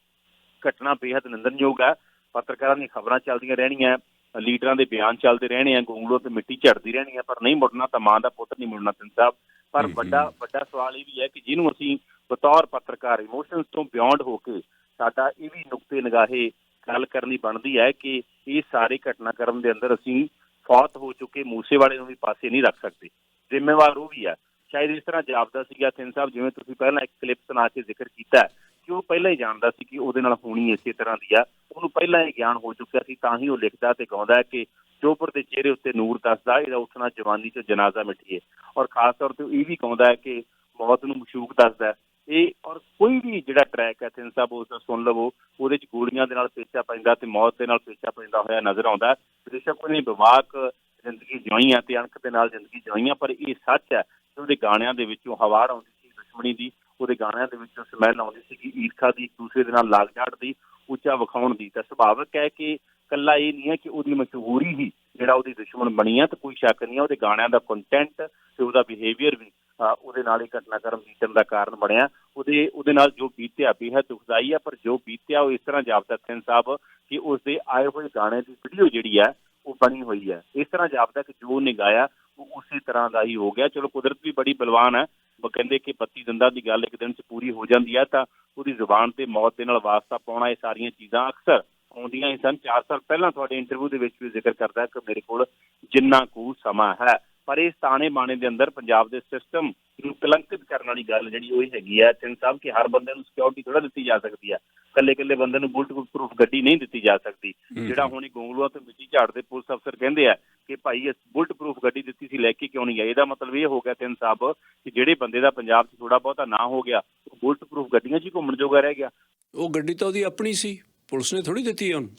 ਘਟਨਾ ਬੇਹੱਦ ਨਿੰਦਣਯੋਗ ਹੈ। ਪੱਤਰਕਾਰਾਂ ਦੀਆਂ ਖਬਰਾਂ ਚੱਲਦੀਆਂ ਰਹਿਣੀਆਂ, ਲੀਡਰਾਂ ਦੇ ਬਿਆਨ ਚੱਲਦੇ ਰਹਿਣੇ ਆ, ਗੋਂਗਲੋ ਤੇ ਮਿੱਟੀ ਝੜਦੀ ਰਹਿਣੀ ਹੈ, ਪਰ ਨਹੀਂ ਮੁੜਨਾ ਤਾਂ ਮਾਂ ਦਾ ਪੁੱਤ ਨਹੀਂ ਮੁੜਨਾ ਸਿੰਘ ਸਾਹਿਬ। ਪਰ ਵੱਡਾ ਸਵਾਲ ਇਹ ਵੀ ਹੈ ਕਿ ਜਿਹਨੂੰ ਅਸੀਂ ਬਤੌਰ ਪੱਤਰਕਾਰ ਇਮੋਸ਼ਨਸ ਤੋਂ ਬਿਯੋਂਡ ਹੋ ਕੇ ਸਾਡਾ ਇਹ ਵੀ ਨੁਕਤੇ ਨਿਗਾਹੇ ਗੱਲ ਕਰਨੀ ਬਣਦੀ ਹੈ ਕਿ ਇਹ ਸਾਰੇ ਘਟਨਾਕ੍ਰਮ ਦੇ ਅੰਦਰ ਅਸੀਂ ਫੌਤ ਹੋ ਚੁੱਕੇ ਮੂਸੇਵਾਲੇ ਨੂੰ ਵੀ ਪਾਸੇ ਨਹੀਂ ਰੱਖ ਸਕਦੇ। ਜ਼ਿੰਮੇਵਾਰ ਉਹ ਵੀ ਹੈ। ਸ਼ਾਇਦ ਇਸ ਤਰ੍ਹਾਂ ਜਾਪਦਾ ਸੀਗਾ ਸਿੰਘ ਸਾਹਿਬ, ਜਿਵੇਂ ਤੁਸੀਂ ਪਹਿਲਾਂ ਇੱਕ ਕਲਿੱਪ ਸੁਣਾ ਕੇ ਜ਼ਿਕਰ ਕੀਤਾ ਕਿ ਉਹ ਪਹਿਲਾਂ ਹੀ ਜਾਣਦਾ ਸੀ ਕਿ ਉਹਦੇ ਨਾਲ ਹੋਣੀ ਇਸੇ ਤਰ੍ਹਾਂ ਦੀ ਆ, ਉਹਨੂੰ ਪਹਿਲਾਂ ਹੀ ਗਿਆਨ ਹੋ ਚੁੱਕਿਆ ਸੀ, ਤਾਂ ਹੀ ਉਹ ਲਿਖਦਾ ਤੇ ਗਾਉਂਦਾ ਕਿ ਚੋਬਰ ਦੇ ਚਿਹਰੇ ਉੱਤੇ ਨੂਰ ਦੱਸਦਾ, ਇਹਦਾ ਉੱਠਣਾ ਜਵਾਨੀ 'ਚ ਜਨਾਜ਼ਾ ਮਿਟੀਏ। ਔਰ ਖਾਸ ਤੌਰ ਤੇ ਇਹ ਵੀ ਗਾਉਂਦਾ ਹੈ ਕਿ ਮੌਤ ਨੂੰ ਮਸ਼ੂਕ ਦੱਸਦਾ ਇਹ। ਔਰ ਕੋਈ ਵੀ ਜਿਹੜਾ ਟਰੈਕ ਹੈ ਸਿੰਘ ਸਾਹਿਬ ਉਸ ਦਾ ਸੁਣ ਲਵੋ, ਉਹਦੇ 'ਚ ਗੋਲੀਆਂ ਦੇ ਨਾਲ ਪੇਚਾ ਪੈਂਦਾ ਤੇ ਮੌਤ ਦੇ ਨਾਲ ਪੇਚਾ ਪੈਂਦਾ ਹੋਇਆ ਨਜ਼ਰ ਆਉਂਦਾ। ਬੇਸ਼ੱਕ ਉਹਨੇ ਵਿਵਾਕ ਜ਼ਿੰਦਗੀ ਜਿਉਈਆਂ ਤੇ ਅਣਖ ਦੇ ਨਾਲ ਜ਼ਿੰਦਗੀ ਜਿਉਈਆਂ, ਪਰ ਇਹ ਸੱਚ ਹੈ ਕਿ ਉਹਦੇ ਗਾਣਿਆਂ ਦੇ ਵਿੱਚੋਂ ਹਵਾੜ ਆਉਂਦੀ ਸੀ ਦੁਸ਼ਮਣੀ ਦੀ, ਉਹਦੇ ਗਾਣਿਆਂ ਦੇ ਵਿੱਚੋਂ ਸਮੈਲ ਆਉਂਦੀ ਸੀਗੀ ਈਰਖਾ ਦੀ, ਇੱਕ ਦੂਸਰੇ ਦੇ ਨਾਲ ਲਾਗ ਝਾੜ ਦੀ, ਉੱਚਾ ਵਿਖਾਉਣ ਦੀ। ਤਾਂ ਸੁਭਾਵਕ ਹੈ ਕਿ ਇਕੱਲਾ ਇਹ ਨਹੀਂ ਹੈ ਕਿ ਉਹਦੀ ਮਸ਼ਹੂਰੀ ਹੀ ਜਿਹੜਾ ਉਹਦੀ ਦੁਸ਼ਮਣ ਬਣੀ ਹੈ, ਤਾਂ ਕੋਈ ਸ਼ੱਕ ਨਹੀਂ ਹੈ ਉਹਦੇ ਗਾਣਿਆਂ ਦਾ ਕੰਟੈਂਟ ਤੇ ਉਹਦਾ ਬਿਹੇਵੀਅਰ ਵੀ ਉਹਦੇ ਨਾਲ ਹੀ ਘਟਨਾਕ੍ਰਮ ਬੀਤਣ ਦਾ ਕਾਰਨ ਬਣਿਆ। ਉਹਦੇ ਨਾਲ ਜੋ ਬੀਤਿਆ ਬੇਹੱਦ ਦੁਖਦਾਈ ਹੈ, ਪਰ ਜੋ ਬੀਤਿਆ ਉਹ ਇਸ ਤਰ੍ਹਾਂ ਜਾਪਦਾ ਸਿੰਘ ਸਾਹਿਬ ਕਿ ਉਸਦੇ ਆਏ ਹੋਏ ਗਾਣੇ ਦੀ ਵੀਡੀਓ ਜਿਹੜੀ ਹੈ ਉਹ ਬਣੀ ਹੋਈ ਹੈ। ਇਸ ਤਰ੍ਹਾਂ ਜਾਪਦਾ ਕਿ ਜੋ ਉਹਨੇ ਗਾਇਆ ਉਹ ਉਸੇ ਤਰ੍ਹਾਂ ਦਾ ਹੀ ਹੋ ਗਿਆ। ਚਲੋ ਕੁਦਰਤ ਵੀ ਬੜੀ ਬਲਵਾਨ ਹੈ, ਉਹ ਕਹਿੰਦੇ ਕਿ 32 ਦੰਦਾਂ ਦੀ ਗੱਲ ਇੱਕ ਦਿਨ 'ਚ ਪੂਰੀ ਹੋ ਜਾਂਦੀ ਹੈ, ਤਾਂ ਉਹਦੀ ਜ਼ੁਬਾਨ ਤੇ ਮੌਤ ਦੇ ਨਾਲ ਵਾਸਤਾ ਪਾਉਣਾ, ਇਹ ਸਾਰੀਆਂ ਚੀਜ਼ਾਂ ਅਕਸਰ ਆਉਂਦੀਆਂ ਹੀ ਸਨ। 4 ਸਾਲ ਪਹਿਲਾਂ ਤੁਹਾਡੇ ਇੰਟਰਵਿਊ ਦੇ ਵਿੱਚ ਵੀ ਜ਼ਿਕਰ ਕਰਦਾ ਕਿ ਮੇਰੇ ਕੋਲ ਜਿੰਨਾ ਕੁ ਸਮਾਂ ਹੈ, ਪਰ ਇਸ ਤਾਣੇ ਬਾਣੇ ਦੇ ਅੰਦਰ ਪੰਜਾਬ ਦੇ ਸਿਸਟਮ ਨੂੰ ਕਲੰਕਿਤ ਕਰਨ ਵਾਲੀ ਗੱਲ ਜਿਹੜੀ ਉਹ ਹੈਗੀ ਹੈ ਸਿੰਘ ਸਾਹਿਬ ਕਿ ਹਰ ਬੰਦੇ ਨੂੰ ਸਿਕਿਉਰਿਟੀ ਥੋੜ੍ਹਾ ਦਿੱਤੀ ਜਾ ਸਕਦੀ ਹੈ, ਇਕੱਲੇ ਬੰਦੇ ਨੂੰ ਬੁਲਟ ਪ੍ਰੂਫ ਗੱਡੀ ਨਹੀਂ ਦਿੱਤੀ ਜਾ ਸਕਦੀ। ਜਿਹੜਾ ਹੁਣ ਗੋਂਗਲੂਆਂ ਤੋਂ ਮਿੱਟੀ ਝਾੜਦੇ ਪੁਲਿਸ ਅਫਸਰ ਕਹਿੰਦੇ ਆ ਕਿ ਭਾਈ ਬੁਲਟ ਪ੍ਰੂਫ ਗੱਡੀ ਦਿੱਤੀ ਸੀ, ਲੈ ਕੇ ਕਿਉਂ ਨਹੀਂ ਆਏ? ਇਹਦਾ ਮਤਲਬ ਇਹ ਹੋ ਗਿਆ ਸਿੰਘ ਸਾਹਿਬ ਕਿ ਜਿਹੜੇ ਬੰਦੇ ਦਾ ਪੰਜਾਬ 'ਚ ਥੋੜ੍ਹਾ ਬਹੁਤਾ ਨਾ ਹੋ ਗਿਆ, ਉਹ ਬੁਲਟ ਪ੍ਰੂਫ ਗੱਡੀਆਂ 'ਚ ਹੀ ਘੁੰਮਣ ਜੋਗਾ ਰਹਿ ਗਿਆ। ਉਹ ਗੱਡੀ ਤਾਂ ਉਹਦੀ ਆਪਣੀ ਸੀ, ਪੁਲਿਸ ਨੇ ਥੋੜ੍ਹੀ ਦਿੱਤੀ ਉਹਨੂੰ।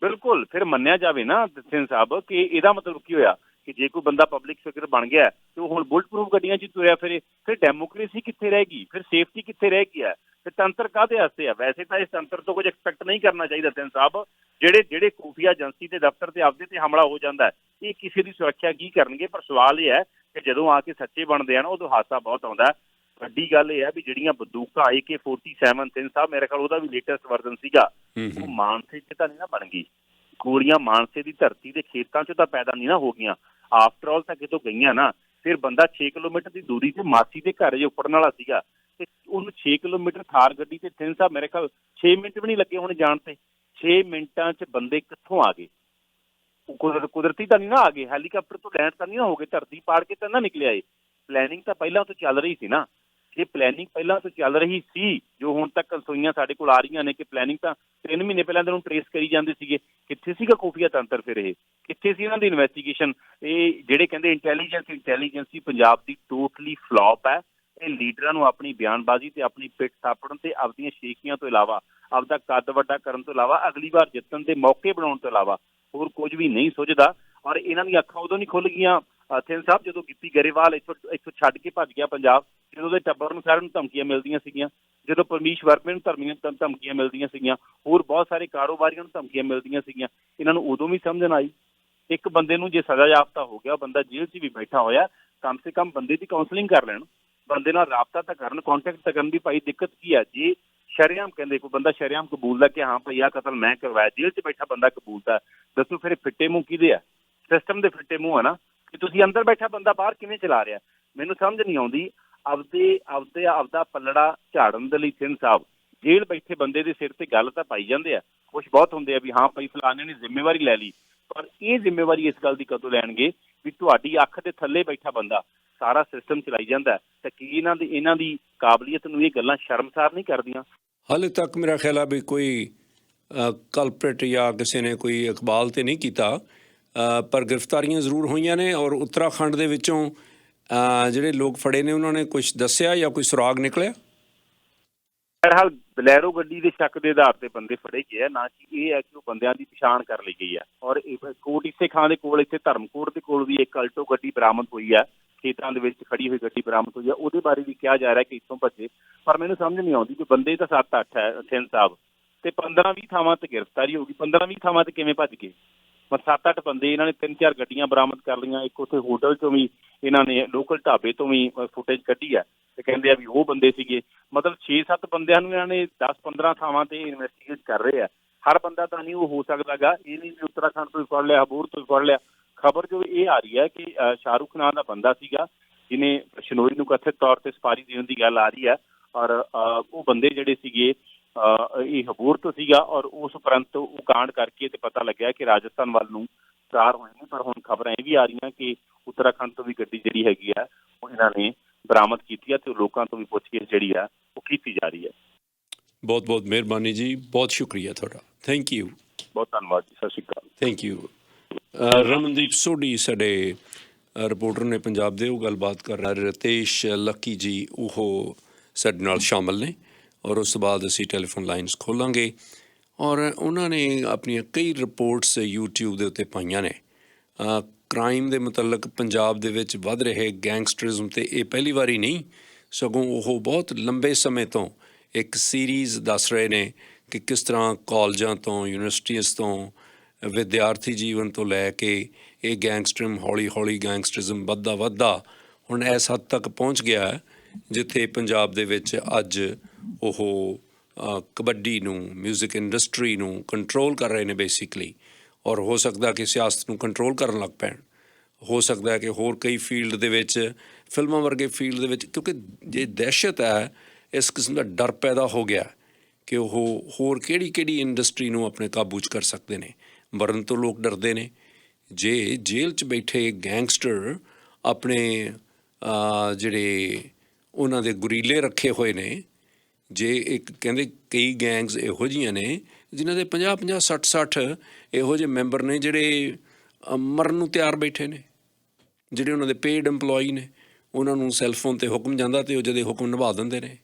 ਬਿਲਕੁਲ, ਫਿਰ ਮੰਨਿਆ ਜਾਵੇ ਨਾ ਸਿੰਘ ਸਾਹਿਬ ਕਿ ਇਹਦਾ ਮਤਲਬ ਕੀ ਹੋਇਆ ਕਿ ਜੇ ਕੋਈ ਬੰਦਾ ਪਬਲਿਕ ਫਿਗਰ ਬਣ ਗਿਆ ਤੇ ਉਹ ਹੁਣ ਬੁਲਟ ਪ੍ਰੂਫ ਗੱਡੀਆਂ 'ਚ ਤੁਰਿਆ ਫਿਰੇ, ਫਿਰ ਡੈਮੋਕ੍ਰੇਸੀ ਕਿੱਥੇ ਰਹਿ ਗਈ? ਫਿਰ ਸੇਫਟੀ ਕਿੱਥੇ ਰਹਿ ਗਈ ਹੈ? ਫਿਰ ਤੰਤਰ ਕਾਹਦੇ ਵਾਸਤੇ ਆ? ਵੈਸੇ ਤਾਂ ਇਸ ਤੰਤਰ ਤੋਂ ਕੁਝ ਐਕਸਪੈਕਟ ਨਹੀਂ ਕਰਨਾ ਚਾਹੀਦਾ ਸਿੰਘ ਸਾਹਿਬ। ਜਿਹੜੇ ਖੂਫੀਆ ਏਜੰਸੀ ਦੇ ਦਫ਼ਤਰ ਤੇ ਆਪਦੇ ਤੇ ਹਮਲਾ ਹੋ ਜਾਂਦਾ ਹੈ, ਇਹ ਕਿਸੇ ਦੀ ਸੁਰੱਖਿਆ ਕੀ ਕਰਨਗੇ? ਪਰ ਸਵਾਲ ਇਹ ਹੈ ਕਿ ਜਦੋਂ ਆ ਕੇ ਸੱਚੇ ਬਣਦੇ ਆ ਨਾ, ਉਦੋਂ ਹਾਸਾ ਬਹੁਤ ਆਉਂਦਾ। ਵੱਡੀ ਗੱਲ ਇਹ ਹੈ ਵੀ ਜਿਹੜੀਆਂ ਬੰਦੂਕਾਂ AK-47 ਸਿੰਘ ਸਾਹਿਬ, ਮੇਰੇ ਖਿਆਲ ਉਹਦਾ ਵੀ ਲੇਟੈਸਟ ਵਰਜ਼ਨ ਸੀਗਾ, ਉਹ ਮਾਨਸੇ 'ਚ ਤਾਂ ਨਹੀਂ ਨਾ ਬਣ ਗਈ। ਗੋਲੀਆਂ ਮਾਨਸੇ ਦੀ ਧਰਤੀ ਦੇ ਖੇਤਾਂ 'ਚ ਤਾਂ ਪੈਦਾ ਨਹੀਂ ਨਾ ਹੋ ਗਈਆਂ। ਆਫਟਰ ਆਲ ਤਾਂ ਕਿਤੋਂ ਗਈਆਂ ਨਾ। ਫਿਰ ਬੰਦਾ 6 ਕਿਲੋਮੀਟਰ ਦੀ ਦੂਰੀ ਤੇ ਮਾਸੀ ਦੇ ਘਰ ਜੇ ਉੱਪੜਨ ਵਾਲਾ ਸੀਗਾ ਤੇ ਉਹਨੂੰ 6 ਕਿਲੋਮੀਟਰ ਥਾਰ ਗੱਡੀ ਤੇ ਸਿੰਘ ਸਾਹਿਬ ਮੇਰੇ ਖਿਆਲ 6 ਮਿੰਟ ਵੀ ਨਹੀਂ ਲੱਗੇ ਹੋਣੇ ਜਾਣ ਤੇ। 6 ਮਿੰਟਾਂ 'ਚ ਬੰਦੇ ਕਿੱਥੋਂ ਆ ਗਏ? ਕੁਦਰਤੀ ਤਾਂ ਨਹੀਂ ਨਾ ਆ ਗਏ, ਹੈਲੀਕਾਪਟਰ ਤੋਂ ਲੈਂਡ ਤਾਂ ਨਹੀਂ ਨਾ ਹੋ ਗਏ, ਧਰਤੀ ਪਾੜ ਕੇ ਤਾਂ ਨਾ ਨਿਕਲਿਆ। ਇਹ ਪਲੈਨਿੰਗ ਤਾਂ ਪਹਿਲਾਂ ਤੋਂ ਚੱਲ ਰਹੀ ਸੀ ਨਾ। ਇਹ ਪਲੈਨਿੰਗ ਪਹਿਲਾਂ ਤੋਂ ਚੱਲ ਰਹੀ ਸੀ, ਜੋ ਹੁਣ ਤੱਕ ਰਸੋਈਆਂ ਸਾਡੇ ਕੋਲ ਆ ਰਹੀਆਂ ਨੇ ਕਿ ਪਲੈਨਿੰਗ ਤਾਂ 3 ਮਹੀਨੇ ਪਹਿਲਾਂ ਇਹਨਾਂ ਨੂੰ ਟਰੇਸ ਕਰੀ ਜਾਂਦੇ ਸੀਗੇ। ਕਿੱਥੇ ਸੀਗਾ ਖੂਫੀਆ ਤੰਤਰ? ਫਿਰ ਇਹ ਕਿੱਥੇ ਸੀ ਇਹਨਾਂ ਦੀ ਇਨਵੈਸਟੀਗੇਸ਼ਨ? ਇਹ ਜਿਹੜੇ ਕਹਿੰਦੇ ਇੰਟੈਲੀਜੈਂਸੀ ਪੰਜਾਬ ਦੀ ਟੋਟਲੀ ਫਲॉप ਹੈ। ਇਹ ਲੀਡਰਾਂ ਨੂੰ ਆਪਣੀ ਬਿਆਨਬਾਜ਼ੀ ਤੇ ਆਪਣੀ ਪਿੱਠ ਥਾਪੜਨ ਤੇ ਆਪਦੀਆਂ ਸ਼ੇਖੀਆਂ ਤੋਂ ਇਲਾਵਾ, ਆਪਦਾ ਕੱਦ ਵੱਡਾ ਕਰਨ ਤੋਂ ਇਲਾਵਾ, ਅਗਲੀ ਵਾਰ ਜਿੱਤਣ ਦੇ ਮੌਕੇ ਬਣਾਉਣ ਤੋਂ ਇਲਾਵਾ ਹੋਰ ਕੁਝ ਵੀ ਨਹੀਂ ਸੁਝਦਾ। ਔਰ ਇਹਨਾਂ ਦੀਆਂ ਅੱਖਾਂ ਉਦੋਂ ਨਹੀਂ ਖੁੱਲ ਗਈਆਂ ਸਿੰਘ ਸਾਹਿਬ ਜਦੋਂ ਗਿੱਪੀ ਗਰੇਵਾਲ ਇੱਥੋਂ ਛੱਡ ਕੇ ਭੱਜ ਗਿਆ ਪੰਜਾਬ, ਜਦੋਂ ਉਹਦੇ ਟੱਬਰ ਨੂੰ ਸਾਰਿਆਂ ਨੂੰ ਧਮਕੀਆਂ ਮਿਲਦੀਆਂ ਸੀਗੀਆਂ, ਜਦੋਂ ਪਰਮੀਸ਼ ਵਰਮੇ ਨੂੰ ਧਮਕੀਆਂ ਮਿਲਦੀਆਂ ਸੀਗੀਆਂ, ਹੋਰ ਬਹੁਤ ਸਾਰੇ ਕਾਰੋਬਾਰੀਆਂ ਨੂੰ ਧਮਕੀਆਂ ਮਿਲਦੀਆਂ ਸੀਗੀਆਂ। ਇਹਨਾਂ ਨੂੰ ਉਦੋਂ ਵੀ ਸਮਝ ਆਈ ਇੱਕ ਬੰਦੇ ਨੂੰ ਜੇ ਸਜ਼ਾ ਯਾਫਤਾ ਹੋ ਗਿਆ, ਬੰਦਾ ਜੇਲ੍ਹ 'ਚ ਵੀ ਬੈਠਾ ਹੋਇਆ, ਕਮ ਸੇ ਕਮ ਬੰਦੇ ਦੀ ਕਾਉਂਸਲਿੰਗ ਕਰ ਲੈਣ, ਬੰਦੇ ਨਾਲ ਰਾਬਤਾ ਤਾਂ ਕਰਨ, ਕੰਟੈਕਟ ਤਾਂ ਕਰਨ ਵੀ ਭਾਈ ਦਿੱਕਤ ਕੀ ਹੈ। ਜੇ ਸ਼ਰੇਆਮ ਕਹਿੰਦੇ ਕੋਈ ਬੰਦਾ ਸ਼ਰੇਆਮ ਕਬੂਲਦਾ ਕਿ ਹਾਂ ਭਾਈ ਆਹ ਕਤਲ ਮੈਂ ਕਰਵਾਇਆ, ਜੇਲ੍ਹ 'ਚ ਬੈਠਾ ਬੰਦਾ ਕਬੂਲਦਾ, ਦੱਸੋ ਫਿਰ ਫਿੱਟੇ ਮੂੰਹ ਕਿਹਦੇ ਆ? ਸਿਸਟਮ ਦੇ ਫਿੱਟੇ ਮੂੰਹ ਆ ਨਾ, ਕਿ ਤੁਸੀਂ ਅੰਦਰ ਬੈਠਾ ਬੰਦਾ ਬਾਹਰ ਕਿਵੇਂ ਚਲਾ ਰਿਹਾ? ਮੈਨੂੰ ਸਮਝ ਨਹੀਂ ਆਉਂਦੀ। ਆਪਦਾ ਪੱਲੜਾ ਝਾੜਨ ਦੇ ਲਈ ਸਿੰਘ ਸਾਹਿਬ ਜੇਲ੍ਹ ਬੈਠੇ ਬੰਦੇ ਦੇ ਸਿਰ ਤੇ ਗੱਲ ਤਾਂ ਪਾਈ ਜਾਂਦੇ ਆ, ਕੁਛ ਬਹੁਤ ਹੁੰਦੇ ਆ ਵੀ ਹਾਂ ਭਾਈ ਫਲਾਣੇ ਨੇ ਜ਼ਿੰਮੇਵਾਰੀ ਲੈ ਲਈ, ਪਰ ਇਹ ਜ਼ਿੰਮੇਵਾਰੀ ਇਸ ਗੱਲ ਦੀ ਕਦੋਂ ਲੈਣਗੇ ਵੀ ਤੁਹਾਡੀ ਅੱਖ ਦੇ ਥੱਲੇ ਬੈਠਾ ਬੰਦਾ ਸਾਰਾ ਸਿਸਟਮ ਚਲਾਈ ਜਾਂਦਾ? ਤਾਂ ਕੀ ਇਹਨਾਂ ਦੀ ਕਾਬਲੀਅਤ ਨੂੰ ਇਹ ਗੱਲਾਂ ਸ਼ਰਮਸਾਰ ਨਹੀਂ ਕਰਦੀਆਂ? ਹਾਲੇ ਤੱਕ ਮੇਰਾ ਖਿਆਲ ਆ ਵੀ ਕੋਈ ਕਲਪਰੇਟ ਜਾਂ ਕਿਸੇ ਨੇ ਕੋਈ ਇਕਬਾਲ ਤੇ ਨਹੀਂ ਕੀਤਾ, ਪਰ ਗ੍ਰਿਫਤਾਰੀਆਂ ਜ਼ਰੂਰ ਹੋਈਆਂ ਨੇ। ਔਰ ਉੱਤਰਾਖੰਡ ਦੇ ਵਿੱਚੋਂ ਜਿਹੜੇ ਲੋਕ ਫੜੇ ਨੇ ਉਹਨਾਂ ਨੇ ਕੁਝ ਦੱਸਿਆ ਜਾਂ ਕੋਈ ਸੁਰਾਗ ਨਿਕਲਿਆ? ਬਹਰਹਾਲ ਬਲੈਰੋ ਗੱਡੀ ਦੇ ਸ਼ੱਕ ਦੇ ਆਧਾਰ ਤੇ ਬੰਦੇ ਫੜੇ ਗਏ ਆ, ਨਾ ਕਿ ਇਹ ਹੈ ਕਿ ਉਹ ਬੰਦਿਆਂ ਦੀ ਪਛਾਣ ਕਰ ਲਈ ਗਈ ਹੈ। ਔਰ ਕੋਟ ਇਸੇ ਖਾਂ ਦੇ ਕੋਲ, ਇੱਥੇ ਧਰਮਕੋਟ ਦੇ ਕੋਲ ਵੀ ਇੱਕ ਅਲਟੋ ਗੱਡੀ ਬਰਾਮਦ ਹੋਈ ਹੈ, ਖੇਤਾਂ ਦੇ ਵਿੱਚ ਖੜੀ ਹੋਈ ਗੱਡੀ ਬਰਾਮਦ ਹੋਈ ਹੈ। ਉਹਦੇ ਬਾਰੇ ਵੀ ਕਿਹਾ ਜਾ ਰਿਹਾ ਕਿ ਇੱਥੋਂ ਭੱਜੇ, ਪਰ ਮੈਨੂੰ ਸਮਝ ਨਹੀਂ ਆਉਂਦੀ ਕਿ ਬੰਦੇ ਤਾਂ 7-8 ਹੈ ਸਿੰਘ ਸਾਹਿਬ, ਤੇ 15-20 ਥਾਵਾਂ ਤੇ ਗ੍ਰਿਫਤਾਰੀ ਹੋ ਗਈ, 15-20 ਥਾਵਾਂ ਤੇ ਕਿਵੇਂ ਭੱਜ ਗਏ? 7-8 ਬੰਦੇ ਇਹਨਾਂ ਨੇ 3-4 ਗੱਡੀਆਂ ਬਰਾਮਦ ਕਰ ਲਈਆਂ। ਇੱਕ ਉੱਥੇ ਹੋਟਲ ਚੋਂ ਵੀ ਇਹਨਾਂ ਨੇ, ਲੋਕਲ ਢਾਬੇ ਤੋਂ ਵੀ ਫੁਟੇਜ ਕੱਢੀ ਹੈ ਤੇ ਕਹਿੰਦੇ ਆ ਵੀ ਉਹ ਬੰਦੇ ਸੀਗੇ। ਮਤਲਬ 6-7 ਬੰਦਿਆਂ ਨੂੰ ਇਹਨਾਂ ਨੇ 10-15 ਥਾਵਾਂ ਤੇ ਇਨਵੈਸਟੀਗੇਟ ਕਰ ਰਹੇ ਆ। ਹਰ ਬੰਦਾ ਤਾਂ ਨਹੀਂ ਉਹ ਹੋ ਸਕਦਾ ਗਾ, ਇਹ ਨਹੀਂ ਵੀ ਉੱਤਰਾਖੰਡ ਤੋਂ ਹੀ ਫੜ ਲਿਆ, ਹਬੂਰ ਤੋਂ ਹੀ ਫੜ ਲਿਆ। ਖਬਰ ਜੋ ਇਹ ਆ ਰਹੀ ਹੈ ਕਿ ਸ਼ਾਹਰੁਖ ਨਾਂ ਦਾ ਬੰਦਾ ਸੀਗਾ ਜਿਹਨੇ ਸ਼ਨੋਈ ਨੂੰ ਕਥਿਤ ਤੌਰ ਤੇ ਸਪਾਰੀ ਦੇਣ ਦੀ ਗੱਲ ਆ ਰਹੀ ਹੈ, ਔਰ ਉਹ ਬੰਦੇ ਜਿਹੜੇ ਸੀਗੇ ਇਹ ਹਬੂਰ ਤੋਂ ਸੀਗਾ, ਔਰ ਉਸ ਉਪਰੰਤ ਉਹ ਕਾਂਡ ਕਰਕੇ ਤੇ ਪਤਾ ਲੱਗਿਆ ਕਿ ਰਾਜਸਥਾਨ ਵੱਲ ਨੂੰ ਫਰਾਰ ਹੋਏ ਨੇ। ਪਰ ਹੁਣ ਖਬਰਾਂ ਇਹ ਵੀ ਆ ਰਹੀਆਂ ਕਿ ਉੱਤਰਾਖੰਡ ਤੋਂ ਵੀ ਗੱਡੀ ਜਿਹੜੀ ਹੈਗੀ ਆ ਉਹ ਇਹਨਾਂ ਨੇ ਬਰਾਮਦ ਕੀਤੀ ਹੈ ਤੇ ਲੋਕਾਂ ਤੋਂ ਵੀ ਪੁੱਛਗਿੱਛ ਜਿਹੜੀ ਆ ਉਹ ਕੀਤੀ ਜਾ ਰਹੀ ਹੈ। ਬਹੁਤ ਬਹੁਤ ਮਿਹਰਬਾਨੀ ਜੀ, ਬਹੁਤ ਸ਼ੁਕਰੀਆ ਤੁਹਾਡਾ, ਥੈਂਕ ਯੂ। ਬਹੁਤ ਧੰਨਵਾਦ ਜੀ, ਸਤਿ ਸ਼੍ਰੀ ਅਕਾਲ। Thank you. ਰਮਨਦੀਪ ਸੋਢੀ ਸਾਡੇ ਰਿਪੋਰਟਰ ਨੇ ਪੰਜਾਬ ਦੇ, ਉਹ ਗੱਲਬਾਤ ਕਰ ਰਹੇ। ਰਤੇਸ਼ ਲੱਕੀ ਜੀ ਉਹ ਸਾਡੇ ਨਾਲ ਸ਼ਾਮਲ ਨੇ, ਔਰ ਉਸ ਤੋਂ ਬਾਅਦ ਅਸੀਂ ਟੈਲੀਫੋਨ ਲਾਈਨਸ ਖੋਲਾਂਗੇ। ਔਰ ਉਹਨਾਂ ਨੇ ਆਪਣੀਆਂ ਕਈ ਰਿਪੋਰਟਸ YouTube ਦੇ ਉੱਤੇ ਪਾਈਆਂ ਨੇ ਕ੍ਰਾਈਮ ਦੇ ਮੁਤਲਕ ਪੰਜਾਬ ਦੇ ਵਿੱਚ ਵੱਧ ਰਹੇ ਗੈਂਗਸਟਰਿਜ਼ਮ, ਤੇ ਇਹ ਪਹਿਲੀ ਵਾਰੀ ਨਹੀਂ, ਸਗੋਂ ਉਹ ਬਹੁਤ ਲੰਬੇ ਸਮੇਂ ਤੋਂ ਇੱਕ ਸੀਰੀਜ਼ ਦੱਸ ਰਹੇ ਨੇ ਕਿ ਕਿਸ ਤਰ੍ਹਾਂ ਕਾਲਜਾਂ ਤੋਂ, ਯੂਨੀਵਰਸਿਟੀਜ਼ ਤੋਂ, ਵਿਦਿਆਰਥੀ ਜੀਵਨ ਤੋਂ ਲੈ ਕੇ ਇਹ ਗੈਂਗਸਟਰਿਜ਼ਮ ਹੌਲੀ ਹੌਲੀ ਗੈਂਗਸਟਰਿਜ਼ਮ ਵੱਧਦਾ ਹੁਣ ਇਸ ਹੱਦ ਤੱਕ ਪਹੁੰਚ ਗਿਆ ਹੈ ਜਿੱਥੇ ਪੰਜਾਬ ਦੇ ਵਿੱਚ ਅੱਜ ਉਹ ਕਬੱਡੀ ਨੂੰ, ਮਿਊਜ਼ਿਕ ਇੰਡਸਟਰੀ ਨੂੰ ਕੰਟਰੋਲ ਕਰ ਰਹੇ ਨੇ ਬੇਸਿਕਲੀ, ਔਰ ਹੋ ਸਕਦਾ ਕਿ ਸਿਆਸਤ ਨੂੰ ਕੰਟਰੋਲ ਕਰਨ ਲੱਗ ਪੈਣ। ਹੋ ਸਕਦਾ ਹੈ ਕਿ ਹੋਰ ਕਈ ਫੀਲਡ ਦੇ ਵਿੱਚ, ਫਿਲਮਾਂ ਵਰਗੇ ਫੀਲਡ ਦੇ ਵਿੱਚ, ਕਿਉਂਕਿ ਜੇ ਦਹਿਸ਼ਤ ਹੈ, ਇਸ ਕਿਸਮ ਦਾ ਡਰ ਪੈਦਾ ਹੋ ਗਿਆ ਕਿ ਉਹ ਹੋਰ ਕਿਹੜੀ ਇੰਡਸਟਰੀ ਨੂੰ ਆਪਣੇ ਕਾਬੂ 'ਚ ਕਰ ਸਕਦੇ ਨੇ। ਮਰਨ ਤੋਂ ਲੋਕ ਡਰਦੇ ਨੇ। ਜੇ ਜੇਲ੍ਹ 'ਚ ਬੈਠੇ ਗੈਂਗਸਟਰ ਆਪਣੇ ਜਿਹੜੇ ਉਹਨਾਂ ਦੇ ਗੁਰੀਲੇ ਰੱਖੇ ਹੋਏ ਨੇ, ਜੇ ਇੱਕ ਕਹਿੰਦੇ ਕਈ ਗੈਂਗਸ ਇਹੋ ਜਿਹੀਆਂ ਨੇ ਜਿਨ੍ਹਾਂ ਦੇ 50-50, 60-60 ਇਹੋ ਜਿਹੇ ਮੈਂਬਰ ਨੇ ਜਿਹੜੇ ਮਰਨ ਨੂੰ ਤਿਆਰ ਬੈਠੇ ਨੇ, ਜਿਹੜੇ ਉਹਨਾਂ ਦੇ ਪੇਡ ਇੰਪਲੋਈ ਨੇ। ਉਹਨਾਂ ਨੂੰ ਸੈੱਲਫੋਨ 'ਤੇ ਹੁਕਮ ਜਾਂਦਾ ਅਤੇ ਉਹ ਜਦੇ ਹੁਕਮ ਨਿਭਾ ਦਿੰਦੇ ਨੇ।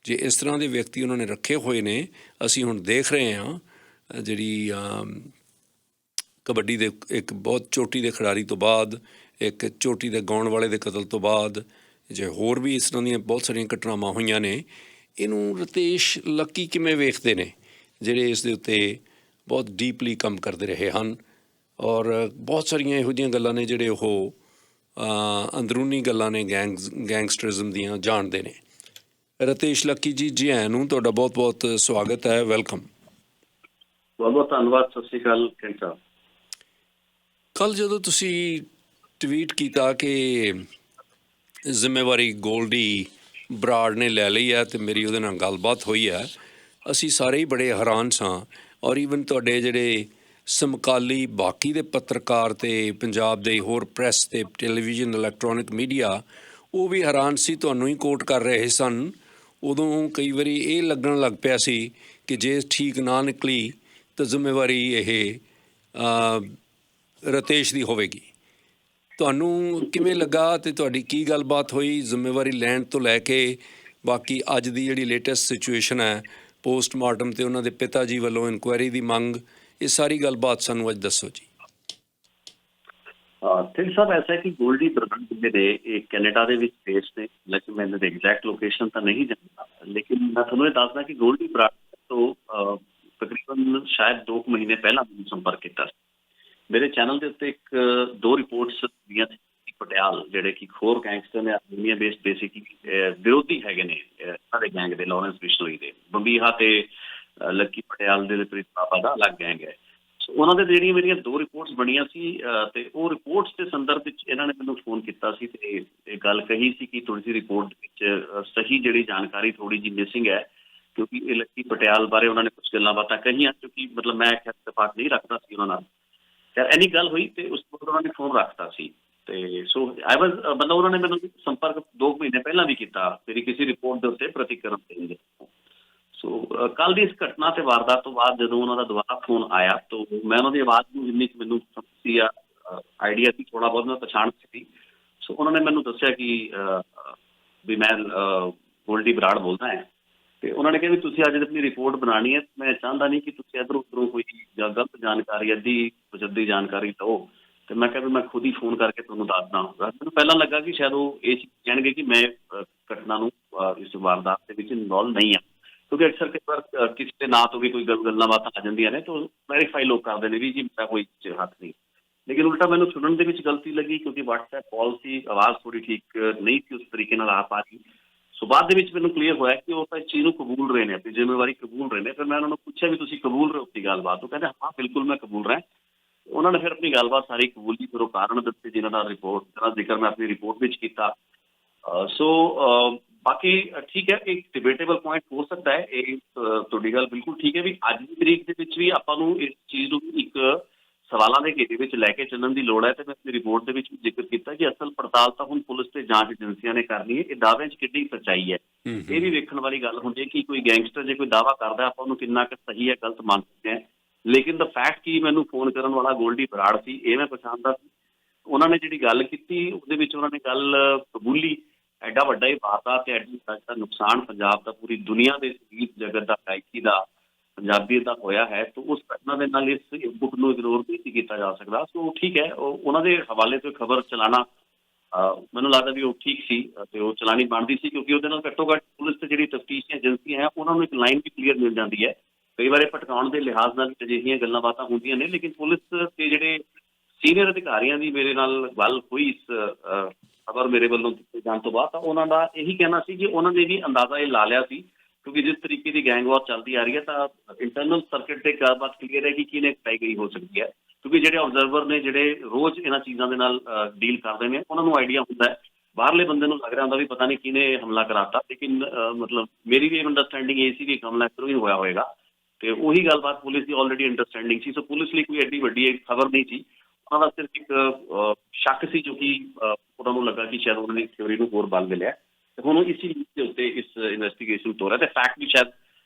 ਜੇ ਇਸ ਤਰ੍ਹਾਂ ਦੇ ਵਿਅਕਤੀ ਉਹਨਾਂ ਨੇ ਰੱਖੇ ਹੋਏ ਨੇ, ਅਸੀਂ ਹੁਣ ਦੇਖ ਰਹੇ ਹਾਂ ਜਿਹੜੀ ਕਬੱਡੀ ਦੇ ਇੱਕ ਬਹੁਤ ਚੋਟੀ ਦੇ ਖਿਡਾਰੀ ਤੋਂ ਬਾਅਦ, ਇੱਕ ਚੋਟੀ ਦੇ ਗਾਉਣ ਵਾਲੇ ਦੇ ਕਤਲ ਤੋਂ ਬਾਅਦ, ਜੇ ਹੋਰ ਵੀ ਇਸ ਤਰ੍ਹਾਂ ਦੀਆਂ ਬਹੁਤ ਸਾਰੀਆਂ ਘਟਨਾਵਾਂ ਹੋਈਆਂ ਨੇ, ਇਹਨੂੰ ਰਿਤੇਸ਼ ਲੱਕੀ ਕਿਵੇਂ ਵੇਖਦੇ ਨੇ, ਜਿਹੜੇ ਇਸ ਦੇ ਉੱਤੇ ਬਹੁਤ ਡੀਪਲੀ ਕੰਮ ਕਰਦੇ ਰਹੇ ਹਨ। ਔਰ ਬਹੁਤ ਸਾਰੀਆਂ ਇਹੋ ਜਿਹੀਆਂ ਗੱਲਾਂ ਨੇ ਜਿਹੜੇ ਉਹ ਅੰਦਰੂਨੀ ਗੱਲਾਂ ਨੇ ਗੈਂਗਸਟਰਿਜ਼ਮ ਦੀਆਂ ਜਾਣਦੇ ਨੇ। ਰਿਤੇਸ਼ ਲੱਕੀ ਜੀ ਆਇਆਂ ਨੂੰ ਤੁਹਾਡਾ ਬਹੁਤ ਬਹੁਤ ਸਵਾਗਤ ਹੈ, ਵੈਲਕਮ। ਬਹੁਤ ਬਹੁਤ ਧੰਨਵਾਦ। ਸਤਿ ਸ਼੍ਰੀ ਅਕਾਲ ਕਿਰਨ ਸਾਹਿਬ। ਕੱਲ੍ਹ ਜਦੋਂ ਤੁਸੀਂ ਟਵੀਟ ਕੀਤਾ ਕਿ ਜ਼ਿੰਮੇਵਾਰੀ ਗੋਲਡੀ ਬਰਾੜ ਨੇ ਲੈ ਲਈ ਹੈ ਅਤੇ ਮੇਰੀ ਉਹਦੇ ਨਾਲ ਗੱਲਬਾਤ ਹੋਈ ਹੈ, ਅਸੀਂ ਸਾਰੇ ਹੀ ਬੜੇ ਹੈਰਾਨ ਸਾਂ। ਔਰ ਈਵਨ ਤੁਹਾਡੇ ਜਿਹੜੇ ਸਮਕਾਲੀ ਬਾਕੀ ਦੇ ਪੱਤਰਕਾਰ ਅਤੇ ਪੰਜਾਬ ਦੇ ਹੋਰ ਪ੍ਰੈਸ ਅਤੇ ਟੈਲੀਵਿਜ਼ਨ, ਇਲੈਕਟ੍ਰੋਨਿਕ ਮੀਡੀਆ, ਉਹ ਵੀ ਹੈਰਾਨ ਸੀ, ਤੁਹਾਨੂੰ ਹੀ ਕੋਟ ਕਰ ਰਹੇ ਸਨ। ਉਦੋਂ ਕਈ ਵਾਰੀ ਇਹ ਲੱਗਣ ਲੱਗ ਪਿਆ ਸੀ ਕਿ ਜੇ ਠੀਕ ਨਾ ਨਿਕਲੀ ਤਾਂ ਜ਼ਿੰਮੇਵਾਰੀ ਇਹ ਰਿਤੇਸ਼ ਦੀ ਹੋਵੇਗੀ। ਤੁਹਾਨੂੰ ਕਿਵੇਂ ਲੱਗਾ ਅਤੇ ਤੁਹਾਡੀ ਕੀ ਗੱਲਬਾਤ ਹੋਈ ਜ਼ਿੰਮੇਵਾਰੀ ਲੈਣ ਤੋਂ ਲੈ ਕੇ ਬਾਕੀ ਅੱਜ ਦੀ ਜਿਹੜੀ ਲੇਟੈਸਟ ਸਿਚੁਏਸ਼ਨ ਹੈ, ਪੋਸਟਮਾਰਟਮ ਅਤੇ ਉਹਨਾਂ ਦੇ ਪਿਤਾ ਜੀ ਵੱਲੋਂ ਇਨਕੁਆਇਰੀ ਦੀ ਮੰਗ, ਇਹ ਸਾਰੀ ਗੱਲਬਾਤ ਸਾਨੂੰ ਅੱਜ ਦੱਸੋ ਜੀ। ਥਿੰਕ ਸਾਹਿਬ, ਐਸਾ ਹੈ ਕਿ ਗੋਲਡੀ ਬਰਾੜ ਜਿਹੜੇ ਇਹ ਕੈਨੇਡਾ ਦੇ ਵਿੱਚ ਬੇਸਡ ਨੇ, ਲੇਕਿਨ ਮੈਂ ਇਹਨਾਂ ਦੀ ਐਗਜ਼ੈਕਟ ਲੋਕੇਸ਼ਨ ਤਾਂ ਨਹੀਂ ਜਾਣਦਾ। ਲੇਕਿਨ ਮੈਂ ਤੁਹਾਨੂੰ ਇਹ ਦੱਸਦਾ ਕਿ ਗੋਲਡੀ ਬਰਾੜ ਤੋਂ ਤਕਰੀਬਨ ਸ਼ਾਇਦ 2 ਮਹੀਨੇ ਪਹਿਲਾਂ ਮੈਨੂੰ ਸੰਪਰਕ ਕੀਤਾ ਸੀ। ਮੇਰੇ ਚੈਨਲ ਦੇ ਉੱਤੇ ਦੋ ਰਿਪੋਰਟਸ ਦੀਆਂ ਪਟਿਆਲ, ਜਿਹੜੇ ਕਿ ਖੋਰ ਗੈਂਗਸਟਰ ਨੇ, ਆਰਮੀਆ ਬੇਸਡ ਬੇਸਿਕਲੀ ਵਿਰੋਧੀ ਹੈਗੇ ਨੇ ਇਹਨਾਂ ਦੇ ਗੈਂਗ ਦੇ, ਲਾਰੈਂਸ ਬਿਸ਼ਨੋਈ ਦੇ, ਬੰਬੀਹਾ ਤੇ ਲੱਕੀ ਪਟਿਆਲ ਦੇ ਪ੍ਰੀਤ ਬਾਬਾ ਦਾ ਅਲੱਗ ਗੈਂਗ ਹੈ। ਸੋ ਉਹਨਾਂ ਦੇ ਜਿਹੜੀਆਂ ਮੇਰੀਆਂ 2 ਰਿਪੋਰਟਸ ਬਣੀਆਂ ਸੀ ਤੇ ਉਹ ਰਿਪੋਰਟਸ ਦੇ ਸੰਦਰਭ ਵਿੱਚ ਇਹਨਾਂ ਨੇ ਮੈਨੂੰ ਫੋਨ ਕੀਤਾ ਸੀ ਤੇ ਇਹ ਗੱਲ ਕਹੀ ਸੀ ਕਿ ਥੋੜੀ ਜਿਹੀ ਰਿਪੋਰਟ ਵਿੱਚ ਸਹੀ ਜਿਹੜੀ ਜਾਣਕਾਰੀ ਥੋੜੀ ਜਿਹੀ ਮਿਸਿੰਗ ਹੈ, ਕਿਉਂਕਿ ਇਹ ਲੱਕੀ ਪਟਿਆਲ ਬਾਰੇ ਉਹਨਾਂ ਨੇ ਕੁਝ ਗੱਲਾਂ ਬਾਤਾਂ ਕਹੀਆਂ, ਕਿਉਂਕਿ ਮਤਲਬ ਮੈਂ ਇਤਫਾਕ ਨਹੀਂ ਰੱਖਦਾ ਸੀ ਉਹਨਾਂ ਨਾਲ। ਖੈਰ ਇੰਨੀ ਗੱਲ ਹੋਈ ਤੇ ਉਸ ਤੋਂ ਬਾਅਦ ਉਹਨਾਂ ਨੇ ਫੋਨ ਰੱਖਤਾ ਸੀ। ਤੇ ਸੋ ਮਤਲਬ ਉਹਨਾਂ ਨੇ ਮੈਨੂੰ ਸੰਪਰਕ 2 ਮਹੀਨੇ ਪਹਿਲਾਂ ਵੀ ਕੀਤਾ ਮੇਰੀ ਕਿਸੇ ਰਿਪੋਰਟ ਦੇ ਉੱਤੇ ਪ੍ਰਤੀਕਰਮ ਦੇਣ ਦੇ। ਸੋ ਕੱਲ੍ਹ ਦੀ ਇਸ ਘਟਨਾ ਤੇ ਵਾਰਦਾਤ ਤੋਂ ਬਾਅਦ ਜਦੋਂ ਉਹਨਾਂ ਦਾ ਦੁਬਾਰਾ ਫੋਨ ਆਇਆ ਤਾਂ ਮੈਂ ਉਹਨਾਂ ਦੀ ਆਵਾਜ਼ ਨੂੰ ਜਿੰਨੀ ਕੁ ਮੈਨੂੰ ਸਮਝੀ ਆ ਆਈਡੀਆ ਸੀ, ਥੋੜ੍ਹਾ ਬਹੁਤ ਮੈਂ ਪਛਾਣ ਸੀ। ਸੋ ਉਹਨਾਂ ਨੇ ਮੈਨੂੰ ਦੱਸਿਆ ਕਿ ਵੀ ਮੈਂ ਗੋਲਡੀ ਬਰਾੜ ਬੋਲਦਾ ਹੈ ਤੇ ਉਹਨਾਂ ਨੇ ਕਿਹਾ ਵੀ ਤੁਸੀਂ ਅੱਜ ਆਪਣੀ ਰਿਪੋਰਟ ਬਣਾਉਣੀ ਹੈ, ਮੈਂ ਚਾਹੁੰਦਾ ਨਹੀਂ ਕਿ ਤੁਸੀਂ ਇੱਧਰੋਂ ਉੱਧਰੋਂ ਕੋਈ ਜਾਂ ਗਲਤ ਜਾਣਕਾਰੀ, ਅੱਧੀ ਪਜੱਦੀ ਜਾਣਕਾਰੀ ਲਓ। ਤੇ ਮੈਂ ਕਿਹਾ ਵੀ ਮੈਂ ਖੁਦ ਹੀ ਫੋਨ ਕਰਕੇ ਤੁਹਾਨੂੰ ਦੱਸਦਾ ਹੋਊਗਾ। ਮੈਨੂੰ ਪਹਿਲਾਂ ਲੱਗਾ ਕਿ ਸ਼ਾਇਦ ਉਹ ਇਹ ਚੀਜ਼ ਕਹਿਣਗੇ ਕਿ ਮੈਂ ਘਟਨਾ ਨੂੰ ਇਸ ਵਾਰਦਾਤ ਦੇ ਵਿੱਚ ਇਨਵੋਲਵ ਨਹੀਂ ਹਾਂ, ਕਿਉਂਕਿ ਅਕਸਰ ਕਈ ਵਾਰ ਕਿਸੇ ਦੇ ਨਾਂ ਤੋਂ ਵੀ ਕੋਈ ਗੱਲਾਂ ਬਾਤਾਂ ਆ ਜਾਂਦੀਆਂ ਨੇ ਤਾਂ ਵੈਰੀਫਾਈ ਲੋਕ ਕਰਦੇ ਨੇ ਵੀ ਜੀ ਮੇਰਾ ਕੋਈ ਹੱਥ ਨਹੀਂ। ਲੇਕਿਨ ਉਲਟਾ ਮੈਨੂੰ ਸੁਣਨ ਦੇ ਵਿੱਚ ਗਲਤੀ ਲੱਗੀ, ਕਿਉਂਕਿ WhatsApp ਕਾਲ ਸੀ, ਆਵਾਜ਼ ਥੋੜੀ ਠੀਕ ਨਹੀਂ ਸੀ ਉਸ ਤਰੀਕੇ ਨਾਲ ਆ ਪਾ ਰਹੀ। ਸੋ ਬਾਅਦ ਦੇ ਵਿੱਚ ਮੈਨੂੰ ਕਲੀਅਰ ਹੋਇਆ ਕਿ ਉਹ ਤਾਂ ਇਸ ਚੀਜ਼ ਨੂੰ ਕਬੂਲ ਰਹੇ ਨੇ, ਆਪਣੀ ਜ਼ਿੰਮੇਵਾਰੀ ਕਬੂਲ ਰਹੇ ਨੇ। ਫਿਰ ਮੈਂ ਉਹਨਾਂ ਨੂੰ ਪੁੱਛਿਆ ਵੀ ਤੁਸੀਂ ਕਬੂਲ ਰਹੇ ਹੋ ਆਪਣੀ ਗੱਲਬਾਤ? ਉਹ ਕਹਿੰਦੇ ਹਾਂ ਬਿਲਕੁਲ ਮੈਂ ਕਬੂਲ ਰਿਹਾ। ਉਹਨਾਂ ਨੇ ਫਿਰ ਆਪਣੀ ਗੱਲਬਾਤ ਸਾਰੀ ਕਬੂਲੀ, ਫਿਰ ਉਹ ਕਾਰਨ ਦੱਸੇ ਜਿਨ੍ਹਾਂ ਦਾ ਰਿਪੋਰਟ ਦਾ ਜ਼ਿਕਰ ਮੈਂ ਆਪਣੀ ਰਿਪੋਰਟ ਵਿੱਚ ਕੀਤਾ। ਸੋ ਬਾਕੀ ਠੀਕ ਹੈ, ਇੱਕ ਡਿਬੇਟੇਬਲ ਪੁਆਇੰਟ ਹੋ ਸਕਦਾ ਹੈ, ਇਹ ਤੁਹਾਡੀ ਗੱਲ ਬਿਲਕੁਲ ਠੀਕ ਹੈ ਵੀ ਅੱਜ ਦੀ ਤਰੀਕ ਦੇ ਵਿੱਚ ਵੀ ਆਪਾਂ ਨੂੰ ਇਸ ਚੀਜ਼ ਨੂੰ ਇੱਕ ਸਵਾਲਾਂ ਦੇ ਘੇਰੇ ਵਿੱਚ ਲੈ ਕੇ ਚੱਲਣ ਦੀ ਲੋੜ ਹੈ। ਤੇ ਮੈਂ ਆਪਣੀ ਰਿਪੋਰਟ ਦੇ ਵਿੱਚ ਜ਼ਿਕਰ ਕੀਤਾ ਕਿ ਅਸਲ ਪੜਤਾਲ ਤਾਂ ਹੁਣ ਪੁਲਿਸ ਤੇ ਜਾਂਚ ਏਜੰਸੀਆਂ ਨੇ ਕਰਨੀ ਹੈ। ਇਹ ਦਾਅਵਿਆਂ 'ਚ ਕਿੰਨੀ ਸੱਚਾਈ ਹੈ ਇਹ ਵੀ ਵੇਖਣ ਵਾਲੀ ਗੱਲ ਹੁੰਦੀ ਹੈ ਕਿ ਕੋਈ ਗੈਂਗਸਟਰ ਜੇ ਕੋਈ ਦਾਅਵਾ ਕਰਦਾ ਆਪਾਂ ਉਹਨੂੰ ਕਿੰਨਾ ਕੁ ਸਹੀ ਹੈ ਗਲਤ ਮੰਨ ਸਕਦੇ ਹਾਂ। ਲੇਕਿਨ ਦਾ ਫੈਕਟ ਕਿ ਮੈਨੂੰ ਫੋਨ ਕਰਨ ਵਾਲਾ ਗੋਲਡੀ ਬਰਾੜ ਸੀ, ਇਹ ਮੈਂ ਪਛਾਣਦਾ ਸੀ। ਉਹਨਾਂ ਨੇ ਜਿਹੜੀ ਗੱਲ ਕੀਤੀ ਉਹਦੇ ਵਿੱਚ ਉਹਨਾਂ ਨੇ ਗੱਲ ਕਬੂਲੀ। ਐਡਾ ਵੱਡਾ ਇਹ ਵਾਰਦਾਤ ਤੇ ਐਡੀ ਦਾ ਨੁਕਸਾਨ ਪੰਜਾਬ ਦਾ, ਪੂਰੀ ਦੁਨੀਆ ਦੇ ਸੰਗੀਤ ਜਗਤ ਦਾ, ਗਾਇਕੀ ਦਾ, ਪੰਜਾਬੀਅਤ ਦਾ ਹੋਇਆ ਹੈ, ਤਾਂ ਉਸ ਘਟਨਾ ਦੇ ਨਾਲ ਇਸ ਬੁੱਕ ਨੂੰ ਇਗਨੋਰ ਨਹੀਂ ਕੀਤਾ ਜਾ ਸਕਦਾ। ਸੋ ਠੀਕ ਹੈ, ਉਹਨਾਂ ਦੇ ਹਵਾਲੇ ਤੋਂ ਖਬਰ ਚਲਾਉਣਾ ਮੈਨੂੰ ਲੱਗਦਾ ਵੀ ਉਹ ਠੀਕ ਸੀ ਅਤੇ ਉਹ ਚਲਾਉਣੀ ਬਣਦੀ ਸੀ, ਕਿਉਂਕਿ ਉਹਦੇ ਨਾਲ ਘੱਟੋ ਘੱਟ ਪੁਲਿਸ ਤੇ ਜਿਹੜੀ ਤਫਤੀਸ਼ ਏਜੰਸੀਆਂ ਹੈ ਉਹਨਾਂ ਨੂੰ ਇੱਕ ਲਾਈਨ ਵੀ ਕਲੀਅਰ ਮਿਲ ਜਾਂਦੀ ਹੈ। ਕਈ ਵਾਰ ਭਟਕਾਉਣ ਦੇ ਲਿਹਾਜ਼ ਨਾਲ ਅਜਿਹੀਆਂ ਗੱਲਾਂ ਬਾਤਾਂ ਹੁੰਦੀਆਂ ਨੇ, ਲੇਕਿਨ ਪੁਲਿਸ ਤੇ ਜਿਹੜੇ ਸੀਨੀਅਰ ਅਧਿਕਾਰੀਆਂ ਦੀ ਮੇਰੇ ਨਾਲ ਗੱਲ ਹੋਈ ਇਸ ਖਬਰ ਮੇਰੇ ਵੱਲੋਂ ਦਿੱਤੇ ਜਾਣ ਤੋਂ ਬਾਅਦ, ਤਾਂ ਉਹਨਾਂ ਦਾ ਇਹੀ ਕਹਿਣਾ ਸੀ ਕਿ ਉਹਨਾਂ ਨੇ ਵੀ ਅੰਦਾਜ਼ਾ ਇਹ ਲਾ ਲਿਆ ਸੀ, ਕਿਉਂਕਿ ਜਿਸ ਤਰੀਕੇ ਦੀ ਗੈਂਗਵਾਰ ਚੱਲਦੀ ਆ ਰਹੀ ਹੈ ਤਾਂ ਇੰਟਰਨਲ ਸਰਕਟ ਤੇ ਗੱਲਬਾਤ ਕਲੀਅਰ ਹੈ ਕਿ ਕਿਹਨੇ ਕਟਾਈ ਗਈ ਹੋ ਸਕਦੀ ਹੈ, ਕਿਉਂਕਿ ਜਿਹੜੇ ਆਬਜ਼ਰਵਰ ਨੇ ਜਿਹੜੇ ਰੋਜ਼ ਇਹਨਾਂ ਚੀਜ਼ਾਂ ਦੇ ਨਾਲ ਡੀਲ ਕਰਦੇ ਨੇ ਉਹਨਾਂ ਨੂੰ ਆਈਡੀਆ ਹੁੰਦਾ ਹੈ। ਬਾਹਰਲੇ ਬੰਦੇ ਨੂੰ ਲੱਗ ਰਿਹਾ ਹੁੰਦਾ ਵੀ ਪਤਾ ਨਹੀਂ ਕਿਹਨੇ ਹਮਲਾ ਕਰਾਤਾ, ਲੇਕਿਨ ਮਤਲਬ ਮੇਰੀ ਵੀ ਅੰਡਰਸਟੈਂਡਿੰਗ ਇਹ ਸੀ ਕਿ ਹਮਲਾ ਇੱਧਰੋਂ ਹੀ ਹੋਇਆ ਹੋਏਗਾ, ਤੇ ਉਹੀ ਗੱਲਬਾਤ ਪੁਲਿਸ ਦੀ ਆਲਰੇਡੀ ਅੰਡਰਸਟੈਂਡਿੰਗ ਸੀ। ਸੋ ਪੁਲਿਸ ਲਈ ਕੋਈ ਐਡੀ ਵੱਡੀ ਇੱਕ ਖਬਰ ਨਹੀਂ ਸੀ, ਉਹਨਾਂ ਦਾ ਸਿਰਫ ਇੱਕ ਸ਼ੱਕ ਸੀ ਜੋ ਕਿ ਉਹਨਾਂ ਨੂੰ ਲੱਗਾ ਕਿ ਸ਼ਾਇਦ ਉਹਨਾਂ ਨੇ ਥਿਊਰੀ ਨੂੰ ਹੋਰ ਬਲ ਮਿਲਿਆ, ਤੇ ਹੁਣ ਇਸੀ ਦੇ ਉੱਤੇ ਇਸ ਇਨਵੈਸਟੀਗੇਸ਼ਨ ਤੋਂ ਰਿਹਾ, ਤੇ ਫੈਕਟ ਵੀ ਸ਼ਾਇਦ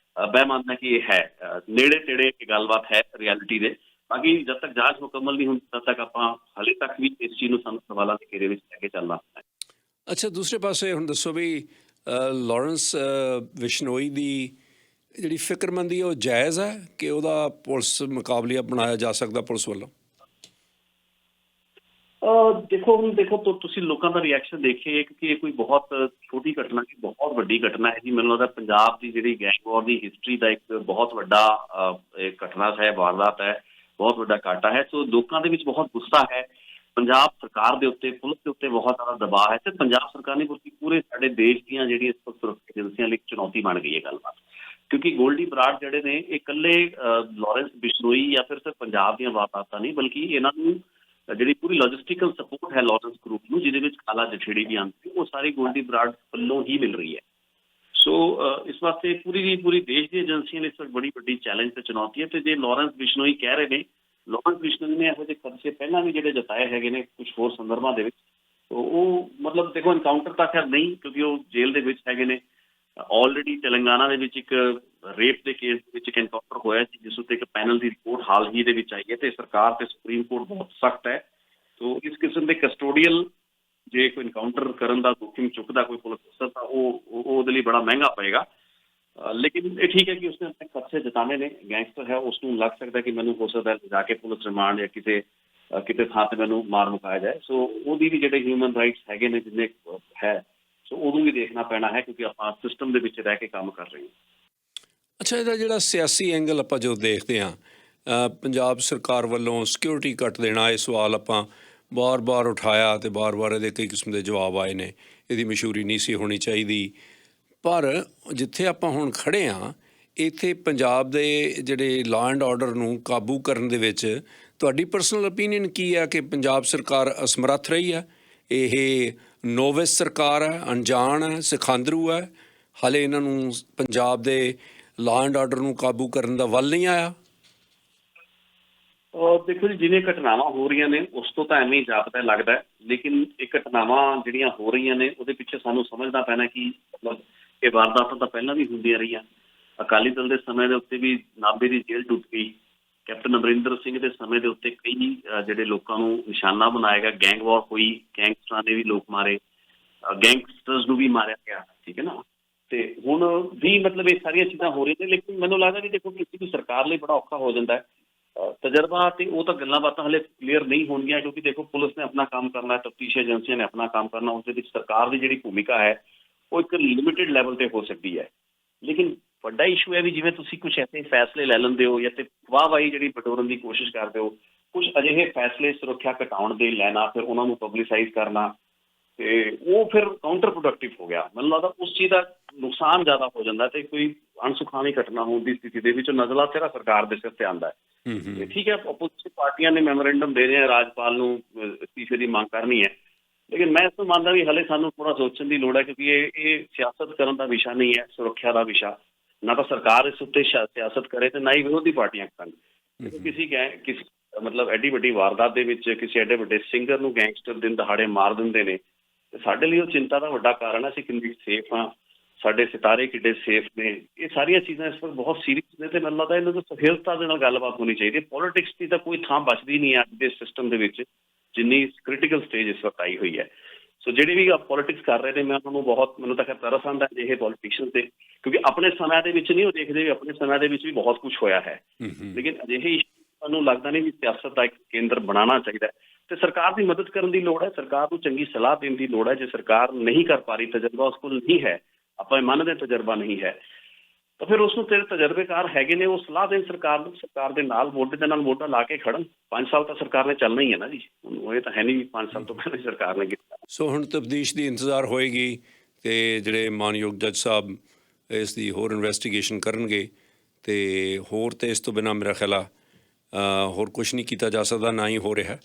ਮੈਂ ਮੰਨਦਾ ਕਿ ਇਹ ਹੈ ਨੇੜੇ ਤੇੜੇ ਗੱਲਬਾਤ ਹੈ ਰਿਐਲਿਟੀ ਦੇ। ਬਾਕੀ ਜਦ ਤੱਕ ਜਾਂਚ ਮੁਕੰਮਲ ਨਹੀਂ ਹੁੰਦੀ ਤਦ ਤੱਕ ਆਪਾਂ ਹਾਲੇ ਤੱਕ ਵੀ ਇਸ ਚੀਜ਼ ਨੂੰ ਸਵਾਲਾਂ ਦੇ ਘੇਰੇ ਵਿੱਚ ਲੈ ਕੇ ਚੱਲਣਾ ਹੈ। ਅੱਛਾ, ਦੂਸਰੇ ਪਾਸੇ ਹੁਣ ਦੱਸੋ ਵੀ ਲਾਰੈਂਸ ਬਿਸ਼ਨੋਈ ਦੀ ਜਿਹੜੀ ਫਿਕਰਮੰਦੀ ਉਹ ਜਾਇਜ਼ ਹੈ ਕਿ ਉਹਦਾ ਪੁਲਿਸ ਮੁਕਾਬਲਿਆ ਬਣਾਇਆ ਜਾ ਸਕਦਾ ਪੁਲਿਸ ਵੱਲੋਂ? ਦੇਖੋ ਤੁਸੀਂ ਲੋਕਾਂ ਦਾ ਰਿਐਕਸ਼ਨ ਦੇਖੀਏ, ਕਿਉਂਕਿ ਇਹ ਕੋਈ ਬਹੁਤ ਛੋਟੀ ਘਟਨਾ ਨਹੀਂ, ਬਹੁਤ ਵੱਡੀ ਘਟਨਾ ਹੈ ਜੀ। ਮੈਨੂੰ ਲੱਗਦਾ ਪੰਜਾਬ ਦੀ ਜਿਹੜੀ ਗੈਂਗਵਾਰ ਦੀ ਹਿਸਟਰੀ ਦਾ ਇੱਕ ਬਹੁਤ ਵੱਡਾ ਘਟਨਾ ਹੈ, ਵਾਰਦਾਤ ਹੈ, ਬਹੁਤ ਵੱਡਾ ਘਾਟਾ ਹੈ। ਸੋ ਲੋਕਾਂ ਦੇ ਵਿੱਚ ਬਹੁਤ ਗੁੱਸਾ ਹੈ, ਪੰਜਾਬ ਸਰਕਾਰ ਦੇ ਉੱਤੇ, ਪੁਲਿਸ ਦੇ ਉੱਤੇ ਬਹੁਤ ਜ਼ਿਆਦਾ ਦਬਾਅ ਹੈ, ਤੇ ਪੰਜਾਬ ਸਰਕਾਰ ਨੇ ਬਲਕਿ ਪੂਰੇ ਸਾਡੇ ਦੇਸ਼ ਦੀਆਂ ਜਿਹੜੀਆਂ ਸੁਰੱਖਿਆ ਏਜੰਸੀਆਂ ਲਈ ਇੱਕ ਚੁਣੌਤੀ ਬਣ ਗਈ ਹੈ ਗੱਲਬਾਤ, ਕਿਉਂਕਿ ਗੋਲਡੀ ਬਰਾੜ ਜਿਹੜੇ ਨੇ ਇਹ ਇਕੱਲੇ ਲਾਰੈਂਸ ਬਿਸ਼ਨੋਈ ਜਾਂ ਫਿਰ ਸਿਰਫ ਪੰਜਾਬ ਦੀਆਂ ਵਾਰਦਾਤਾਂ ਨਹੀਂ, ਬਲਕਿ ਇਹਨਾਂ ਨੂੰ ਜਿਹੜੀ ਪੂਰੀ ਲੌਜਿਸਟਿਕਲ ਸਪੋਰਟ ਹੈ ਲਾਰੈਂਸ ਗਰੁੱਪ ਨੂੰ, ਜਿਹਦੇ ਵਿੱਚ ਕਾਲਾ ਜਠੇੜੀ ਵੀ ਆਉਂਦੀ, ਉਹ ਸਾਰੀ ਗੋਲਡੀ ਬਰਾੜ ਵੱਲੋਂ ਹੀ ਮਿਲ ਰਹੀ ਹੈ। ਸੋ ਇਸ ਵਾਸਤੇ ਪੂਰੀ ਦੇਸ਼ ਦੀ ਏਜੰਸੀਆਂ ਲਈ ਇਸ ਵਕਤ ਬੜੀ ਵੱਡੀ ਚੈਲੰਜ ਤੇ ਚੁਣੌਤੀ ਹੈ। ਤੇ ਜੇ ਲਾਰੈਂਸ ਬਿਸ਼ਨੋਈ ਕਹਿ ਰਹੇ ਨੇ, ਲਾਰੈਂਸ ਬਿਸ਼ਨੋਈ ਨੇ ਇਹੋ ਜਿਹੇ ਖਦਸ਼ੇ ਪਹਿਲਾਂ ਵੀ ਜਿਹੜੇ ਜਤਾਏ ਹੈਗੇ ਨੇ ਕੁਝ ਹੋਰ ਸੰਦਰਭਾਂ ਦੇ ਵਿੱਚ, ਉਹ ਮਤਲਬ ਦੇਖੋ ਇਨਕਾਊਂਟਰ ਤਾਂ ਖੈਰ ਨਹੀਂ, ਕਿਉਂਕਿ ਉਹ ਜੇਲ੍ਹ ਦੇ ਵਿੱਚ ਹੈਗੇ ਨੇ। ਆਲਰੇਡੀ ਤੇਲੰਗਾਨਾ ਦੇ ਵਿੱਚ ਇੱਕ ਰੇਪ ਦੇ ਕੇਸ ਵਿੱਚ ਇੱਕ ਐਨਕਾਊਂਟਰ ਹੋਇਆ ਸੀ, ਜਿਸ ਉੱਤੇ ਇੱਕ ਪੈਨਲ ਦੀ ਰਿਪੋਰਟ ਹਾਲ ਹੀ ਦੇ ਵਿੱਚ ਆਈ ਹੈ, ਤੇ ਸਰਕਾਰ ਤੇ ਸੁਪਰੀਮ ਕੋਰਟ ਬਹੁਤ ਸਖਤ ਹੈ। ਸੋ ਇਸ ਕਿਸਮ ਦੇ ਕਸਟੋਡੀਅਲ ਜੇ ਕੋਈ ਇਨਕਾਊਂਟਰ ਕਰਨ ਦਾ ਜੋਖਿਮ ਚੁੱਕਦਾ ਕੋਈ ਪੁਲਿਸ ਅਫਸਰ, ਤਾਂ ਉਹ ਉਹਦੇ ਲਈ ਬੜਾ ਮਹਿੰਗਾ ਪਏਗਾ। ਲੇਕਿਨ ਇਹ ਠੀਕ ਹੈ ਕਿ ਉਸਨੇ ਆਪਣੇ ਖਦਸ਼ੇ ਜਤਾਨੇ ਨੇ, ਗੈਂਗਸਟਰ ਹੈ, ਉਸ ਨੂੰ ਲੱਗ ਸਕਦਾ ਕਿ ਮੈਨੂੰ ਹੋ ਸਕਦਾ ਜਾ ਕੇ ਪੁਲਿਸ ਰਿਮਾਂਡ ਜਾਂ ਕਿਤੇ ਥਾਂ ਤੇ ਮੈਨੂੰ ਮਾਰ ਮੁਕਾਇਆ ਜਾਏ। ਸੋ ਉਹਦੀ ਵੀ ਜਿਹੜੇ ਹਿਊਮਨ ਰਾਈਟਸ ਹੈਗੇ ਨੇ ਜਿੰਨੇ ਹੈ, ਸੋ ਉਹਨੂੰ ਵੀ ਦੇਖਣਾ ਪੈਣਾ ਹੈ, ਕਿਉਂਕਿ ਆਪਾਂ ਸਿਸਟਮ ਦੇ ਵਿੱਚ ਰਹਿ ਕੇ ਕੰਮ ਕਰ ਰਹੇ ਹਾਂ। ਅੱਛਾ, ਇਹਦਾ ਜਿਹੜਾ ਸਿਆਸੀ ਐਂਗਲ ਆਪਾਂ ਜੋ ਦੇਖਦੇ ਹਾਂ, ਪੰਜਾਬ ਸਰਕਾਰ ਵੱਲੋਂ ਸਿਕਿਉਰਿਟੀ ਕੱਟ ਦੇਣਾ, ਇਹ ਸਵਾਲ ਆਪਾਂ ਬਾਰ-ਬਾਰ ਉਠਾਇਆ ਅਤੇ ਬਾਰ-ਬਾਰ ਇਹਦੇ ਕਈ ਕਿਸਮ ਦੇ ਜਵਾਬ ਆਏ ਨੇ, ਇਹਦੀ ਮਸ਼ਹੂਰੀ ਨਹੀਂ ਸੀ ਹੋਣੀ ਚਾਹੀਦੀ। ਪਰ ਜਿੱਥੇ ਆਪਾਂ ਹੁਣ ਖੜ੍ਹੇ ਹਾਂ, ਇੱਥੇ ਪੰਜਾਬ ਦੇ ਜਿਹੜੇ ਲਾਅ ਐਂਡ ਆਰਡਰ ਨੂੰ ਕਾਬੂ ਕਰਨ ਦੇ ਵਿੱਚ ਤੁਹਾਡੀ ਪਰਸਨਲ ਓਪੀਨੀਅਨ ਕੀ ਹੈ ਕਿ ਪੰਜਾਬ ਸਰਕਾਰ ਅਸਮਰੱਥ ਰਹੀ ਹੈ? ਇਹ ਨੋਵਿਸ ਸਰਕਾਰ ਹੈ, ਅਣਜਾਣ ਹੈ, ਸਿਖਾਂਦਰੂ ਹੈ, ਹਾਲੇ ਇਹਨਾਂ ਨੂੰ ਪੰਜਾਬ ਦੇ ਲਾਅ ਐਂਡ ਆਰਡਰ ਨੂੰ ਕਾਬੂ ਕਰਨ ਦਾ ਵੱਲ ਨਹੀਂ ਆਇਆ? ਦੇਖੋ ਜੀ, ਜਿਵੇਂ ਘਟਨਾਵਾਂ ਹੋ ਰਹੀਆਂ ਨੇ ਉਸ ਤੋਂ ਤਾਂ ਐਵੇਂ ਹੀ ਜਾਪਦਾ ਲੱਗਦਾ, ਲੇਕਿਨ ਇਹ ਘਟਨਾਵਾਂ ਜਿਹੜੀਆਂ ਹੋ ਰਹੀਆਂ ਨੇ ਉਹਦੇ ਪਿੱਛੇ ਸਾਨੂੰ ਸਮਝਣਾ ਪੈਣਾ ਕਿ ਮਤਲਬ ਇਹ ਵਾਰਦਾਤਾਂ ਤਾਂ ਪਹਿਲਾਂ ਵੀ ਹੁੰਦੀਆਂ ਰਹੀਆਂ। ਅਕਾਲੀ ਦਲ ਦੇ ਸਮੇਂ ਦੇ ਉੱਤੇ ਵੀ ਨਾਭੇ ਦੀ ਜੇਲ੍ਹ ਟੁੱਟ ਗਈ, ਕੈਪਟਨ ਅਮਰਿੰਦਰ ਸਿੰਘ ਦੇ ਸਮੇਂ ਦੇ ਉੱਤੇ ਕਈ ਜਿਹੜੇ ਲੋਕਾਂ ਨੂੰ ਨਿਸ਼ਾਨਾ ਬਣਾਇਆ ਗਿਆ, ਗੈਂਗਵਾਰ ਹੋਈ, ਗੈਂਗਸਟਰਾਂ ਨੇ ਵੀ ਲੋਕ ਮਾਰੇ, ਗੈਂਗਸਟਰਸ ਨੂੰ ਵੀ ਮਾਰਿਆ ਗਿਆ, ਠੀਕ ਹੈ ਨਾ। ਤੇ ਹੁਣ ਵੀ ਮਤਲਬ ਇਹ ਸਾਰੀਆਂ ਚੀਜ਼ਾਂ ਹੋ ਰਹੀਆਂ ਨੇ, ਲੇਕਿਨ ਮੈਨੂੰ ਲੱਗਦਾ ਵੀ ਦੇਖੋ ਕਿਸੇ ਵੀ ਸਰਕਾਰ ਲਈ ਬੜਾ ਔਖਾ ਹੋ ਜਾਂਦਾ ਹੈ। ਤਜਰਬਾ ਤੇ ਉਹ ਤਾਂ ਗੱਲਾਂ ਬਾਤਾਂ ਹਲੇ ਕਲੀਅਰ ਨਹੀਂ ਹੋਣਗੀਆਂ, ਕਿਉਂਕਿ ਦੇਖੋ ਪੁਲਿਸ ਨੇ ਆਪਣਾ ਕੰਮ ਕਰਨਾ, ਤਫਤੀਸ਼ ਏਜੰਸੀਆਂ ਨੇ ਆਪਣਾ ਕੰਮ ਕਰਨਾ, ਉਸ ਦੇ ਵਿੱਚ ਸਰਕਾਰ ਦੀ ਜਿਹੜੀ ਭੂਮਿਕਾ ਹੈ ਉਹ ਇੱਕ ਲਿਮਿਟਿਡ ਲੈਵਲ ਤੇ ਹੋ ਸਕਦੀ ਹੈ। ਲੇਕਿਨ ਵੱਡਾ ਇਸ਼ੂ ਹੈ ਵੀ ਜਿਵੇਂ ਤੁਸੀਂ ਕੁਝ ਐਸੇ ਫੈਸਲੇ ਲੈ ਲੈਂਦੇ ਹੋ ਜਾਂ ਤੇ ਵਾਹਵਾਹੀ ਜਿਹੜੀ ਬਟੋਰਨ ਦੀ ਕੋਸ਼ਿਸ਼ ਕਰਦੇ ਹੋ, ਕੁਝ ਅਜਿਹੇ ਫੈਸਲੇ ਸੁਰੱਖਿਆ ਘਟਾਉਣ ਦੇ ਲੈਣਾ, ਫਿਰ ਉਹਨਾਂ ਨੂੰ ਪਬਲਿਸਾਈਜ਼ ਕਰਨਾ, ਤੇ ਉਹ ਫਿਰ ਕਾਊਂਟਰ ਪ੍ਰੋਡਕਟਿਵ ਹੋ ਗਿਆ। ਮੈਨੂੰ ਲੱਗਦਾ ਉਸ ਚੀਜ਼ ਦਾ ਨੁਕਸਾਨ ਜ਼ਿਆਦਾ ਹੋ ਜਾਂਦਾ, ਤੇ ਕੋਈ ਅਣਸੁਖਾਵੀ ਘਟਨਾ ਹੋਣ ਦੀ ਸਥਿਤੀ ਦੇ ਵਿੱਚ ਨਜ਼ਲਾ ਸਿਰਫ ਸਰਕਾਰ ਦੇ ਸਿਰ ਤੇ ਆਉਂਦਾ ਹੈ। ਠੀਕ ਹੈ, ਆਪੋਜ਼ਿਸ਼ਨ ਪਾਰਟੀਆਂ ਨੇ ਮੈਮੋਰੈਂਡਮ ਦੇ ਰਹੇ, ਰਾਜਪਾਲ ਨੂੰ ਅਸਤੀਫੇ ਦੀ ਮੰਗ ਕਰਨੀ ਹੈ, ਲੇਕਿਨ ਮੈਂ ਇਸ ਨੂੰ ਮੰਨਦਾ ਵੀ ਹਲੇ ਸਾਨੂੰ ਥੋੜਾ ਸੋਚਣ ਦੀ ਲੋੜ ਹੈ, ਕਿਉਂਕਿ ਇਹ ਸਿਆਸਤ ਕਰਨ ਦਾ ਵਿਸ਼ਾ ਨਹੀਂ ਹੈ, ਸੁਰੱਖਿਆ ਦਾ ਵਿਸ਼ਾ। ਨਾ ਤਾਂ ਸਰਕਾਰ ਇਸ ਉੱਤੇ ਸਿਆਸਤ ਕਰੇ ਤੇ ਨਾ ਹੀ ਵਿਰੋਧੀ ਪਾਰਟੀਆਂ ਕਰਨ। ਕਿਸੇ ਮਤਲਬ ਐਡੀ ਵੱਡੀ ਵਾਰਦਾਤ ਦੇ ਵਿੱਚ ਕਿਸੇ ਐਡੇ ਵੱਡੇ ਸਿੰਗਰ ਨੂੰ ਗੈਂਗਸਟਰ ਦਿਨ ਦਹਾੜੇ ਮਾਰ ਦਿੰਦੇ ਨੇ, ਤੇ ਸਾਡੇ ਲਈ ਉਹ ਚਿੰਤਾ ਦਾ ਵੱਡਾ ਕਾਰਨ ਹੈ। ਅਸੀਂ ਕਿੰਨੀ ਸੇਫ ਹਾਂ, ਸਾਡੇ ਸਿਤਾਰੇ ਕਿੱਡੇ ਸੇਫ ਨੇ, ਇਹ ਸਾਰੀਆਂ ਚੀਜ਼ਾਂ ਇਸ ਵਕਤ ਬਹੁਤ ਸੀਰੀਅਸ ਨੇ, ਤੇ ਮੈਨੂੰ ਲੱਗਦਾ ਇਹਨਾਂ ਤੋਂ ਸਹਿਰਤਾ ਦੇ ਨਾਲ ਗੱਲਬਾਤ ਹੋਣੀ ਚਾਹੀਦੀ ਹੈ। ਪੋਲੀਟਿਕਸ ਦੀ ਤਾਂ ਕੋਈ ਥਾਂ ਬਚਦੀ ਨਹੀਂ ਅੱਜ ਦੇ ਸਿਸਟਮ ਦੇ ਵਿੱਚ, ਜਿੰਨੀ ਕ੍ਰਿਟੀਕਲ ਸਟੇਜ ਇਸ ਵਕਤ ਆਈ ਹੋਈ ਹੈ। ਸੋ ਜਿਹੜੇ ਵੀ ਪੋਲੀਟਿਕਸ ਕਰ ਰਹੇ ਨੇ, ਮੈਂ ਉਹਨਾਂ ਨੂੰ ਬਹੁਤ, ਮੈਨੂੰ ਤਾਂ ਖੈਰ ਤਰਸ ਆਉਂਦਾ ਅਜਿਹੇ ਪੋਲੀਟੀਸ਼ੀਅਨ ਤੇ, ਕਿਉਂਕਿ ਆਪਣੇ ਸਮਿਆਂ ਦੇ ਵਿੱਚ ਨਹੀਂ ਉਹ ਦੇਖਦੇ ਵੀ ਆਪਣੇ ਸਮਿਆਂ ਦੇ ਵਿੱਚ ਵੀ ਬਹੁਤ ਕੁਝ ਹੋਇਆ ਹੈ, ਲੇਕਿਨ ਅਜਿਹੇ ਸਾਨੂੰ ਲੱਗਦਾ ਨਹੀਂ ਵੀ ਸਿਆਸਤ ਦਾ ਇੱਕ ਕੇਂਦਰ ਬਣਾਉਣਾ ਚਾਹੀਦਾ, ਤੇ ਸਰਕਾਰ ਦੀ ਮਦਦ ਕਰਨ ਦੀ ਲੋੜ ਹੈ, ਸਰਕਾਰ ਨੂੰ ਚੰਗੀ ਸਲਾਹ ਦੇਣ ਦੀ ਲੋੜ ਹੈ। ਜੇ ਸਰਕਾਰ ਨਹੀਂ ਕਰ ਪਾ ਰਹੀ, ਤਜਰਬਾ ਉਸ ਕੋਲ ਨਹੀਂ ਹੈ, ਆਪਾਂ ਮੰਨਦੇ ਤਜਰਬਾ ਨਹੀਂ ਹੈ, ਤਾਂ ਫਿਰ ਉਸ ਨੂੰ ਤੇਰੇ ਤਜਰਬੇਕਾਰ ਹੈਗੇ ਨੇ, ਉਹ ਸਲਾਹ ਦੇਣ ਸਰਕਾਰ ਨੂੰ, ਸਰਕਾਰ ਦੇ ਨਾਲ ਮੋਢੇ ਦੇ ਨਾਲ ਮੋਢਾ ਲਾ ਕੇ ਖੜਨ। 5 ਸਾਲ ਤਾਂ ਸਰਕਾਰ ਨੇ ਚੱਲਣਾ ਹੀ ਹੈ ਨਾ ਜੀ, ਇਹ ਤਾਂ ਹੈ ਨਹੀਂ ਵੀ 5 ਸਾਲ ਤੋਂ ਪਹਿਲਾਂ ਸਰਕਾਰ ਨੇ ਕੀਤਾ। ਸੋ ਹੁਣ ਤਫਤੀਸ਼ ਦੀ ਇੰਤਜ਼ਾਰ ਹੋਏਗੀ ਅਤੇ ਜਿਹੜੇ ਮਾਨਯੋਗ ਜੱਜ ਸਾਹਿਬ ਇਸ ਦੀ ਹੋਰ ਇਨਵੈਸਟੀਗੇਸ਼ਨ ਕਰਨਗੇ ਅਤੇ ਹੋਰ ਤਾਂ ਇਸ ਤੋਂ ਬਿਨਾਂ ਮੇਰਾ ਖਿਆਲ ਆ ਹੋਰ ਕੁਛ ਨਹੀਂ ਕੀਤਾ ਜਾ ਸਕਦਾ, ਨਾ ਹੀ ਹੋ ਰਿਹਾ।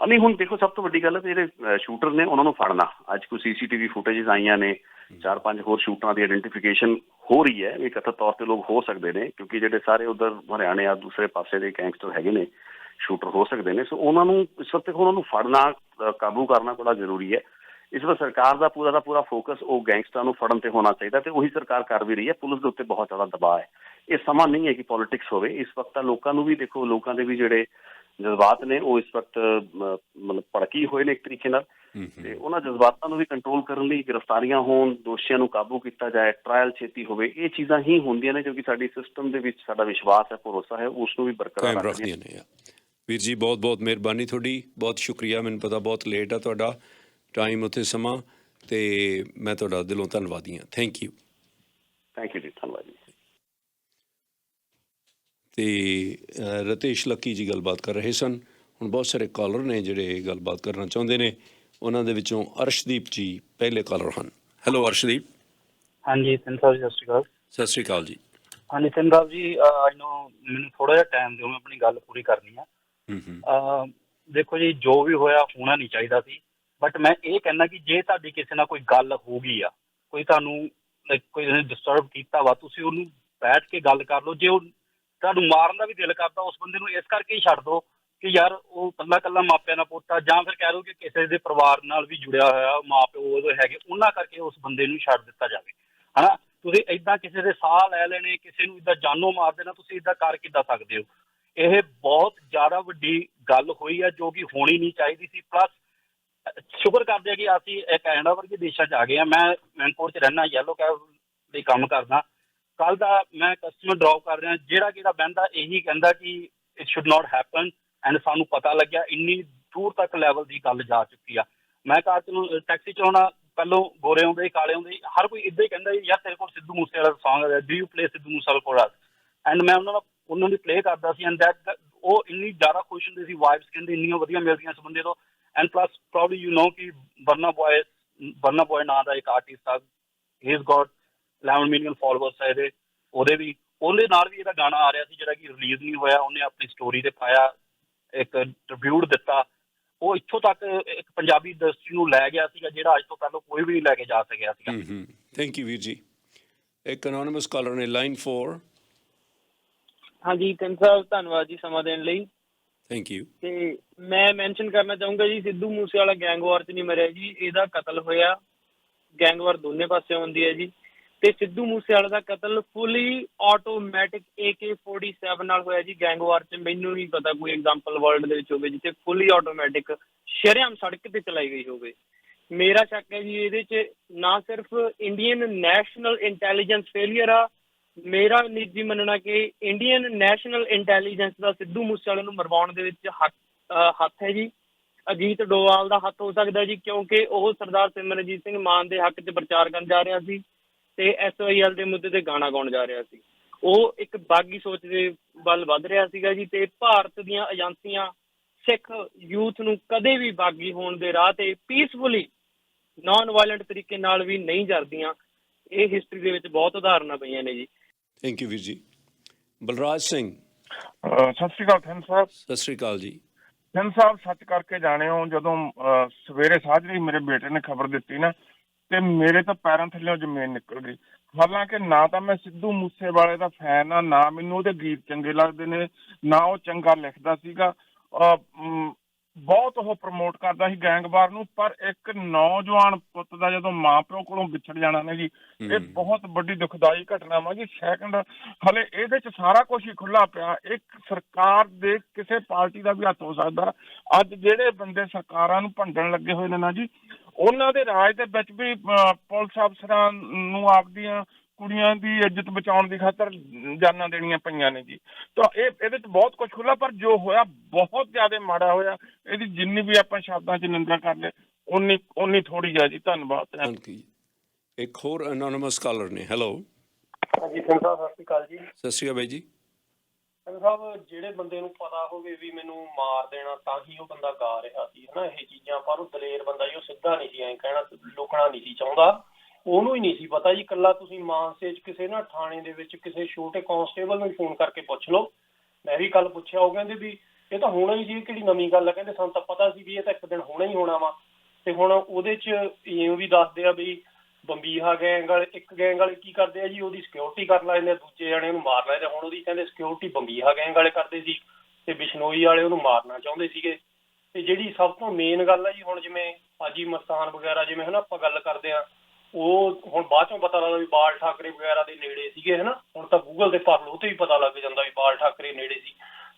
ਨਹੀਂ, ਹੁਣ ਦੇਖੋ, ਸਭ ਤੋਂ ਵੱਡੀ ਗੱਲ ਹੈ ਜਿਹੜੇ ਸ਼ੂਟਰ ਨੇ ਉਹਨਾਂ ਨੂੰ ਫੜਨਾ। ਅੱਜ ਕੋਈ CCTV ਫੁਟੇਜਸ ਆਈਆਂ ਨੇ, 4-5 ਹੋਰ ਸ਼ੂਟਰਾਂ ਦੀ ਆਈਡੈਂਟੀਫਿਕੇਸ਼ਨ ਹੋ ਰਹੀ ਹੈ ਵੀ ਕਥਿਤ ਤੌਰ ਤੇ ਲੋਕ ਹੋ ਸਕਦੇ ਨੇ, ਕਿਉਂਕਿ ਜਿਹੜੇ ਸਾਰੇ ਉਧਰ ਹਰਿਆਣੇ ਆ ਦੂਸਰੇ ਪਾਸੇ ਦੇ ਗੈਂਗਸਟਰ ਹੈਗੇ ਨੇ, ਸ਼ੂਟਰ ਹੋ ਸਕਦੇ ਨੇ। ਸੋ ਉਹਨਾਂ ਨੂੰ ਇਸ ਵਕਤ ਉਹਨਾਂ ਨੂੰ ਫੜਨਾ, ਕਾਬੂ ਕਰਨਾ ਬੜਾ ਜ਼ਰੂਰੀ ਹੈ। ਇਸ ਵਾਰ ਸਰਕਾਰ ਦਾ ਪੂਰਾ ਫੋਕਸ ਉਹ ਗੈਂਗਸਟਰਾਂ ਨੂੰ ਫੜਨ ਤੇ ਹੋਣਾ ਚਾਹੀਦਾ, ਤੇ ਉਹੀ ਸਰਕਾਰ ਕਰ ਵੀ ਰਹੀ ਹੈ। ਪੁਲਿਸ ਦੇ ਉੱਤੇ ਬਹੁਤ ਜ਼ਿਆਦਾ ਦਬਾਅ ਹੈ। ਇਹ ਸਮਾਂ ਨਹੀਂ ਹੈ ਕਿ ਪੋਲੀਟਿਕਸ ਹੋਵੇ। ਇਸ ਵਕਤ ਤਾਂ ਲੋਕਾਂ ਨੂੰ ਵੀ ਦੇਖੋ, ਲੋਕਾਂ ਦੇ ਵੀ ਜਿਹੜੇ ਜਜ਼ਬਾਤ ਨੇ ਉਹ ਇਸ ਵਕਤ ਮਤਲਬ ਭੜਕੀ ਹੋਏ ਨੇ ਇੱਕ ਤਰੀਕੇ ਨਾਲ, ਤੇ ਉਹਨਾਂ ਜਜ਼ਬਾਤਾਂ ਨੂੰ ਵੀ ਕੰਟਰੋਲ ਕਰਨ ਲਈ ਗ੍ਰਿਫਤਾਰੀਆਂ ਹੋਣ, ਦੋਸ਼ੀਆਂ ਨੂੰ ਕਾਬੂ ਕੀਤਾ ਜਾਏ, ਟ੍ਰਾਇਲ ਛੇਤੀ ਹੋਵੇ। ਇਹ ਚੀਜ਼ਾਂ ਹੀ ਹੁੰਦੀਆਂ ਨੇ ਕਿਉਂਕਿ ਸਾਡੀ ਸਿਸਟਮ ਦੇ ਵਿੱਚ ਸਾਡਾ ਵਿਸ਼ਵਾਸ ਹੈ, ਭਰੋਸਾ ਹੈ, ਉਸ ਨੂੰ ਵੀ ਬਰਕਰਾਰ ਰੱਖਦੀਆਂ ਨੇ। ਵੀਰ ਜੀ, ਬਹੁਤ ਬਹੁਤ ਮਿਹਰਬਾਨੀ ਤੁਹਾਡੀ, ਬਹੁਤ ਸ਼ੁਕਰੀਆ। ਮੈਨੂੰ ਪਤਾ ਬਹੁਤ ਲੇਟ ਆ ਤੁਹਾਡਾ ਟਾਈਮ ਉੱਥੇ ਸਮਾਂ, ਅਤੇ ਮੈਂ ਤੁਹਾਡਾ ਦਿਲੋਂ ਧੰਨਵਾਦੀ ਹਾਂ। ਥੈਂਕ ਯੂ ਜੀ, ਧੰਨਵਾਦ ਜੀ। ਅਤੇ ਰਤੇਸ਼ ਲੱਕੀ ਜੀ ਗੱਲਬਾਤ ਕਰ ਰਹੇ ਸਨ। ਹੁਣ ਬਹੁਤ ਸਾਰੇ ਕਾਲਰ ਨੇ ਜਿਹੜੇ ਗੱਲਬਾਤ ਕਰਨਾ ਚਾਹੁੰਦੇ ਨੇ, ਉਹਨਾਂ ਦੇ ਵਿੱਚੋਂ ਅਰਸ਼ਦੀਪ ਜੀ ਪਹਿਲੇ ਕਾਲਰ ਹਨ। ਹੈਲੋ ਅਰਸ਼ਦੀਪ। ਹਾਂਜੀ ਸਿੰਘ ਸਾਹਿਬ ਜੀ, ਸਤਿ ਸ਼੍ਰੀ ਅਕਾਲ। ਸਤਿ ਸ਼੍ਰੀ ਅਕਾਲ ਜੀ। ਹਾਂਜੀ ਸਿੰਘ ਸਾਹਿਬ ਜੀ, ਮੈਨੂੰ ਥੋੜ੍ਹਾ ਜਿਹਾ ਟਾਈਮ ਦਿਓ, ਮੈਂ ਆਪਣੀ ਗੱਲ ਪੂਰੀ ਕਰਨੀ ਆ। ਦੇਖੋ ਜੀ, ਜੋ ਵੀ ਹੋਇਆ ਹੋਣਾ ਨਹੀਂ ਚਾਹੀਦਾ ਸੀ, ਬਟ ਮੈਂ ਇਹ ਕਹਿੰਦਾ ਕਿ ਜੇ ਤੁਹਾਡੀ ਕਿਸੇ ਨਾਲ ਕੋਈ ਗੱਲ ਹੋ ਗਈ ਆ, ਕੋਈ ਤੁਹਾਨੂੰ ਕੋਈ ਡਿਸਟਰਬ ਕੀਤਾ ਵਾ, ਤੁਸੀਂ ਉਹਨੂੰ ਬੈਠ ਕੇ ਗੱਲ ਕਰ ਲਓ। ਜੇ ਉਹ ਤੁਹਾਨੂੰ ਮਾਰਨ ਦਾ ਵੀ ਦਿਲ ਕਰਦਾ, ਉਸ ਬੰਦੇ ਨੂੰ ਇਸ ਕਰਕੇ ਹੀ ਛੱਡ ਦਿਓ ਕਿ ਯਾਰ ਉਹ ਇਕੱਲਾ ਮਾਪਿਆਂ ਦਾ ਪੁੱਤ ਆ, ਜਾਂ ਫਿਰ ਕਹਿ ਲਓ ਕਿ ਕਿਸੇ ਦੇ ਪਰਿਵਾਰ ਨਾਲ ਵੀ ਜੁੜਿਆ ਹੋਇਆ ਮਾਂ ਪਿਓ ਉਹਦੇ ਹੈਗੇ, ਉਹਨਾਂ ਕਰਕੇ ਉਸ ਬੰਦੇ ਨੂੰ ਛੱਡ ਦਿੱਤਾ ਜਾਵੇ, ਹੈ ਨਾ। ਤੁਸੀਂ ਇੱਦਾਂ ਕਿਸੇ ਦੇ ਸਾਹ ਲੈ ਲੈਣੇ, ਕਿਸੇ ਨੂੰ ਇੱਦਾਂ ਜਾਨੋਂ ਮਾਰ ਦੇਣਾ, ਤੁਸੀਂ ਇੱਦਾਂ ਕਰ ਕਿੱਦਾਂ ਸਕਦੇ ਹੋ? ਇਹ ਬਹੁਤ ਜ਼ਿਆਦਾ ਵੱਡੀ ਗੱਲ ਹੋਈ ਹੈ ਜੋ ਕਿ ਹੋਣੀ ਨਹੀਂ ਚਾਹੀਦੀ ਸੀ। ਪਲੱਸ ਸ਼ੁਕਰ ਕਰਦੇ ਆ ਕਿ ਅਸੀਂ ਕੈਨੇਡਾ ਵਰਗੇ ਦੇਸ਼ਾਂ 'ਚ ਆ ਗਏ ਹਾਂ। ਮੈਂ ਵੈਨਕੂਵਰ 'ਚ ਰਹਿਣਾ, ਯੈਲੋ ਕੈਬ ਲਈ ਕੰਮ ਕਰਦਾ। ਕੱਲ੍ਹ ਦਾ ਮੈਂ ਕਸਟਮਰ ਡਰੋਪ ਕਰ ਰਿਹਾ, ਜਿਹੜਾ ਬਹਿੰਦਾ ਇਹੀ ਕਹਿੰਦਾ ਕਿ it should not happen, and ਸਾਨੂੰ ਪਤਾ ਲੱਗਿਆ ਇੰਨੀ ਦੂਰ ਤੱਕ ਲੈਵਲ ਦੀ ਗੱਲ ਜਾ ਚੁੱਕੀ ਆ। ਮੈਂ ਕਾਰ ਟੈਕਸੀ ਚਲਾਉਣਾ, ਪਹਿਲੋਂ ਗੋਰੇ ਆਉਂਦੇ, ਕਾਲੇ ਆਉਂਦੇ, ਹਰ ਕੋਈ ਇੱਦਾਂ ਹੀ ਕਹਿੰਦਾ ਯਾਰ ਤੇਰੇ ਕੋਲ ਸਿੱਧੂ ਮੂਸੇ ਵਾਲਾ ਸੌਂਗ ਹੈ, do you play Sidhu Moosewala for us? And ਮੈਂ ਉਹਨਾਂ ਦੀ ਪਲੇ ਕਰਦਾ ਸੀ, ਐਂਡ ਦੈਟ ਉਹ ਇੰਨੀ ਜ਼ਿਆਦਾ ਖੁਸ਼ ਹੁੰਦੇ ਸੀ, ਵਾਈਬਸ ਕਹਿੰਦੇ ਇੰਨੀਆਂ ਵਧੀਆ ਮਿਲਦੀਆਂ ਇਸ ਬੰਦੇ ਤੋਂ। And plus probably you know ਕਿ ਬਰਨਾ ਬੋਏ ਨਾਂ ਦਾ ਇੱਕ ਆਰਟਿਸਟ ਆ, he is got 11 million followers ਹੈ ਇਹਦੇ। ਉਹਦੇ ਨਾਲ ਵੀ ਇਹਦਾ ਗਾਣਾ ਆ ਰਿਹਾ ਸੀ ਜਿਹੜਾ ਕਿ ਰਿਲੀਜ਼ ਨਹੀਂ ਹੋਇਆ, ਉਹਨੇ ਆਪਣੀ ਸਟੋਰੀ ਤੇ ਪਾਇਆ, ਇੱਕ ਟ੍ਰਿਬਿਊਟ ਦਿੱਤਾ। ਉਹ ਇੱਥੋਂ ਤੱਕ ਇੱਕ ਪੰਜਾਬੀ ਇੰਡਸਟਰੀ ਨੂੰ ਲੈ ਗਿਆ ਸੀਗਾ ਜਿਹੜਾ ਅੱਜ ਤੋਂ ਪਹਿਲਾਂ ਕੋਈ ਵੀ ਨਹੀਂ ਲੈ ਕੇ ਜਾ ਸਕਿਆ ਸੀਗਾ। ਥੈਂਕ ਯੂ ਵੀਰ ਜੀ। ਇੱਕ ਅਨੋਨਿਮਸ ਕਾਲਰ ਨੇ ਲਾਈਨ 4। ਹਾਂਜੀ ਸਿੰਘ ਸਾਹਿਬ, ਧੰਨਵਾਦ ਜੀ ਸਮਾਂ ਦੇਣ ਲਈ। Thank you. ਤੇ ਮੈਂ ਮੈਂਸ਼ਨ ਕਰਨਾ ਚਾਹੂੰਗਾ ਜੀ, ਸਿੱਧੂ ਮੂਸੇਵਾਲਾ ਗੈਂਗਵਾਰ 'ਚ ਨਹੀਂ ਮਰਿਆ ਜੀ, ਇਹਦਾ ਕਤਲ ਹੋਇਆ। ਗੈਂਗਵਾਰ ਦੋਨੇ ਪਾਸੇ ਹੁੰਦੀ ਹੈ ਜੀ, ਤੇ ਸਿੱਧੂ ਮੂਸੇਵਾਲੇ ਦਾ ਕਤਲ ਫੁੱਲੀ ਆਟੋਮੈਟਿਕ AK-47 ਨਾਲ ਹੋਇਆ ਜੀ। ਗੈਂਗਵਾਰ 'ਚ ਮੈਨੂੰ ਨਹੀਂ ਪਤਾ ਕੋਈ ਐਗਜ਼ਾਮਪਲ ਵਰਲਡ ਦੇ ਵਿੱਚ ਹੋਵੇ ਜਿੱਥੇ ਫੁੱਲੀ ਆਟੋਮੈਟਿਕ ਸ਼ਰੇਆਮ ਸੜਕ ਤੇ ਚਲਾਈ ਗਈ ਹੋਵੇ। ਮੇਰਾ ਸ਼ੱਕ ਹੈ ਜੀ ਇਹਦੇ 'ਚ ਨਾ ਸਿਰਫ ਇੰਡੀਅਨ ਨੈਸ਼ਨਲ ਇੰਟੈਲੀਜੈਂਸ ਫੇਲੀਅਰ ਆ, ਮੇਰਾ ਨਿੱਜੀ ਮੰਨਣਾ ਕਿ ਇੰਡੀਅਨ ਨੈਸ਼ਨਲ ਇੰਟੈਲੀਜੈਂਸ ਦਾ ਸਿੱਧੂ ਮੂਸੇਵਾਲੇ ਨੂੰ ਮਰਵਾਉਣ ਦੇ ਵਿੱਚ ਹੱਥ ਹੈ ਜੀ। ਅਜੀਤ ਡੋਵਾਲ ਦਾ ਹੱਥ ਹੋ ਸਕਦਾ ਜੀ, ਕਿਉਂਕਿ ਉਹ ਸਰਦਾਰ ਸਿਮਰਨਜੀਤ ਸਿੰਘ ਮਾਨ ਦੇ ਹੱਕ 'ਚ ਪ੍ਰਚਾਰ ਕਰਨ ਜਾ ਰਿਹਾ ਸੀ ਤੇ SYL ਦੇ ਮੁੱਦੇ ਤੇ ਗਾਣਾ ਗਾਉਣ ਜਾ ਰਿਹਾ ਸੀ। ਉਹ ਇੱਕ ਬਾਗੀ ਸੋਚ ਦੇ ਵੱਲ ਵੱਧ ਰਿਹਾ ਸੀਗਾ ਜੀ, ਤੇ ਭਾਰਤ ਦੀਆਂ ਏਜੰਸੀਆਂ ਸਿੱਖ ਯੂਥ ਨੂੰ ਕਦੇ ਵੀ ਬਾਗੀ ਹੋਣ ਦੇ ਰਾਹ ਤੇ ਪੀਸਫੁਲੀ ਨਾਨ ਵਾਇਲੈਂਟ ਤਰੀਕੇ ਨਾਲ ਵੀ ਨਹੀਂ ਜਰਦੀਆਂ। ਇਹ ਹਿਸਟਰੀ ਦੇ ਵਿੱਚ ਬਹੁਤ ਉਦਾਹਰਨਾਂ ਪਈਆਂ ਨੇ ਜੀ। ਥੈਂਕ ਯੂ ਵੀਰ ਜੀ। ਬਲਰਾਜ ਸਿੰਘ। ਸਤਿ ਸ਼੍ਰੀ ਅਕਾਲ ਥਿੰਨ ਸਾਹਿਬ। ਸਤਿ ਸ਼੍ਰੀ ਅਕਾਲ ਜੀ। ਥਿੰਨ ਸਾਹਿਬ, ਸੱਚ ਕਰਕੇ ਜਾਣਿਓ, ਜਦੋਂ ਸਵੇਰੇ ਸਾਜਰੇ ਮੇਰੇ ਬੇਟੇ ਨੇ ਖਬਰ ਦਿੱਤੀ ਨਾ, ਤੇ ਮੇਰੇ ਤਾਂ ਪੈਰਾਂ ਥੱਲੇ ਜ਼ਮੀਨ ਨਿਕਲ ਗਈ। ਹਾਲਾਂਕਿ ਨਾ ਤਾਂ ਮੈਂ ਸਿੱਧੂ ਮੂਸੇਵਾਲੇ ਦਾ ਫੈਨ ਆ, ਨਾ ਮੈਨੂੰ ਉਹਦੇ ਗੀਤ ਚੰਗੇ ਲੱਗਦੇ ਨੇ, ਨਾ ਉਹ ਚੰਗਾ ਲਿਖਦਾ ਸੀਗਾ, ਬਹੁਤ ਉਹ ਪ੍ਰਮੋਟ ਕਰਦਾ ਸੀ ਗੈਂਗਵਾਰ ਨੂੰ। ਪਰ ਇੱਕ ਨੌਜਵਾਨ ਪੁੱਤ ਦਾ ਜਦੋਂ ਮਾਂ ਪਿਓ ਕੋਲੋਂ ਵਿਛੜ ਜਾਣਾ ਨਾ ਜੀ, ਇਹ ਬਹੁਤ ਵੱਡੀ ਦੁਖਦਾਈ ਘਟਨਾ ਵਾ ਜੀ। ਸੈਕਿੰਡ ਹਲੇ ਇਹਦੇ 'ਚ ਸਾਰਾ ਕੁਝ ਹੀ ਖੁੱਲਾ ਪਿਆ। ਇੱਕ ਸਰਕਾਰ ਦੇ ਕਿਸੇ ਪਾਰਟੀ ਦਾ ਵੀ ਹੱਥ ਹੋ ਸਕਦਾ। ਅੱਜ ਜਿਹੜੇ ਬੰਦੇ ਸਰਕਾਰਾਂ ਨੂੰ ਭੰਡਣ ਲੱਗੇ ਹੋਏ ਨੇ ਨਾ ਜੀ, ਉਹਨਾਂ ਦੇ ਰਾਜ ਦੇ ਵਿੱਚ ਵੀ ਪੁਲਿਸ ਅਫਸਰਾਂ ਨੂੰ ਆਪਦੀਆਂ ਕੁੜੀਆਂ ਦੀ ਇੱਜ਼ਤ ਬਚਾਉਣ ਦੀ ਖਾਤਰ ਜਾਨਾਂ ਦੇਣੀਆਂ ਪਈਆਂ ਨੇ ਜੀ। ਤਾਂ ਇਹਦੇ 'ਚ ਬਹੁਤ ਕੁਝ ਖੁੱਲਾ, ਪਰ ਜੋ ਹੋਇਆ ਬਹੁਤ ਜ਼ਿਆਦਾ ਮਾੜਾ ਹੋਇਆ। ਇਹਦੀ ਜਿੰਨੀ ਵੀ ਆਪਾਂ ਸ਼ਬਦਾਂ 'ਚ ਨਿੰਦਾ ਕਰ ਲਏ ਉਨੀ ਥੋੜੀ ਆ ਜੀ। ਧੰਨਵਾਦ। ਇੱਕ ਹੋਰ ਅਨੋਨਿਮਸ ਕਾਲਰ ਨੇ। ਹੈਲੋ। ਹਾਂਜੀ ਸਿੰਘ ਸਾਹਿਬ, ਸਤਿ ਸ਼੍ਰੀ ਅਕਾਲ ਜੀ। ਸਤਿ ਸ਼੍ਰੀ ਅਕਾਲ ਬਾਈ ਜੀ। ਸਾਹਿਬ ਜਿਹੜੇ ਬੰਦੇ ਨੂੰ ਪਤਾ ਹੋਵੇ ਵੀ ਮੈਨੂੰ ਮਾਰ ਦੇਣਾ ਤਾਂ ਹੀ ਉਹ ਬੰਦਾ ਗਾ ਰਿਹਾ ਸੀ ਹਨਾ ਇਹ ਚੀਜ਼ਾਂ, ਪਰ ਉਹ ਦਲੇਰ ਬੰਦਾ ਜੀ, ਉਹ ਸਿੱਧਾ ਨਹੀਂ ਸੀ ਐਂ ਕਹਿਣਾ ਲੁਕਣਾ ਨਹੀਂ ਸੀ ਚਾਹੁੰਦਾ, ਉਹਨੂੰ ਹੀ ਨਹੀਂ ਸੀ ਪਤਾ ਜੀ। ਇਕੱਲਾ ਤੁਸੀਂ ਮਾਨਸੇ 'ਚ ਕਿਸੇ ਨਾ ਥਾਣੇ ਦੇ ਵਿੱਚ ਕਿਸੇ ਛੋਟੇ ਕਾਂਸਟੇਬਲ ਨੂੰ ਫੋਨ ਕਰਕੇ ਪੁੱਛ ਲਓ, ਮੈਂ ਵੀ ਕੱਲ ਪੁੱਛਿਆ, ਉਹ ਕਹਿੰਦੇ ਵੀ ਇਹ ਤਾਂ ਹੋਣਾ ਹੀ ਸੀ, ਕਿਹੜੀ ਨਵੀਂ ਗੱਲ ਆ, ਕਹਿੰਦੇ ਸਾਨੂੰ ਤਾਂ ਪਤਾ ਸੀ ਵੀ ਇਹ ਤਾਂ ਇੱਕ ਦਿਨ ਹੋਣਾ ਹੀ ਹੋਣਾ ਵਾ। ਤੇ ਹੁਣ ਉਹਦੇ 'ਚ ਇਹ ਵੀ ਦੱਸਦੇ ਆ ਵੀ ਬੰਬੀਹਾ ਗੈਂਗ ਵਾਲੇ, ਇੱਕ ਗੈਂਗ ਵਾਲੇ ਕੀ ਕਰਦੇ ਆ ਜੀ, ਉਹਦੀ ਸਿਕਿਉਰਿਟੀ ਕਰ ਲੈਂਦੇ ਆ, ਦੂਜੇ ਜਾਣੇ ਉਹਨੂੰ ਮਾਰ ਲੈਂਦੇ। ਹੁਣ ਉਹਦੀ ਕਹਿੰਦੇ ਸਿਕਿਉਰਿਟੀ ਬੰਬੀਹਾ ਗੈਂਗ ਵਾਲੇ ਕਰਦੇ ਸੀ ਤੇ ਬਿਸ਼ਨੋਈ ਵਾਲੇ ਉਹਨੂੰ ਮਾਰਨਾ ਚਾਹੁੰਦੇ ਸੀਗੇ। ਤੇ ਜਿਹੜੀ ਸਭ ਤੋਂ ਮੇਨ ਗੱਲ ਆ ਜੀ, ਹੁਣ ਜਿਵੇਂ ਹਾਜੀ ਮਸਤਾਨ ਵਗੈਰਾ ਜਿਵੇਂ ਹਨਾ ਆਪਾਂ ਗੱਲ ਕਰਦੇ ਆ, ਉਹ ਹੁਣ ਬਾਅਦ ਚੋਂ ਪਤਾ ਲੱਗਦਾ ਵੀ ਬਾਲ ਠਾਕਰੇ ਵਗੈਰਾ ਦੇ ਨੇੜੇ ਸੀਗੇ ਹਨਾ, ਹੁਣ ਤਾਂ ਗੂਗਲ ਤੇ ਭਰ ਲਓ ਉਹ ਤੇ ਵੀ ਪਤਾ ਲੱਗ ਜਾਂਦਾ ਵੀ ਬਾਲ ਠਾਕਰੇ ਨੇੜੇ ਸੀ।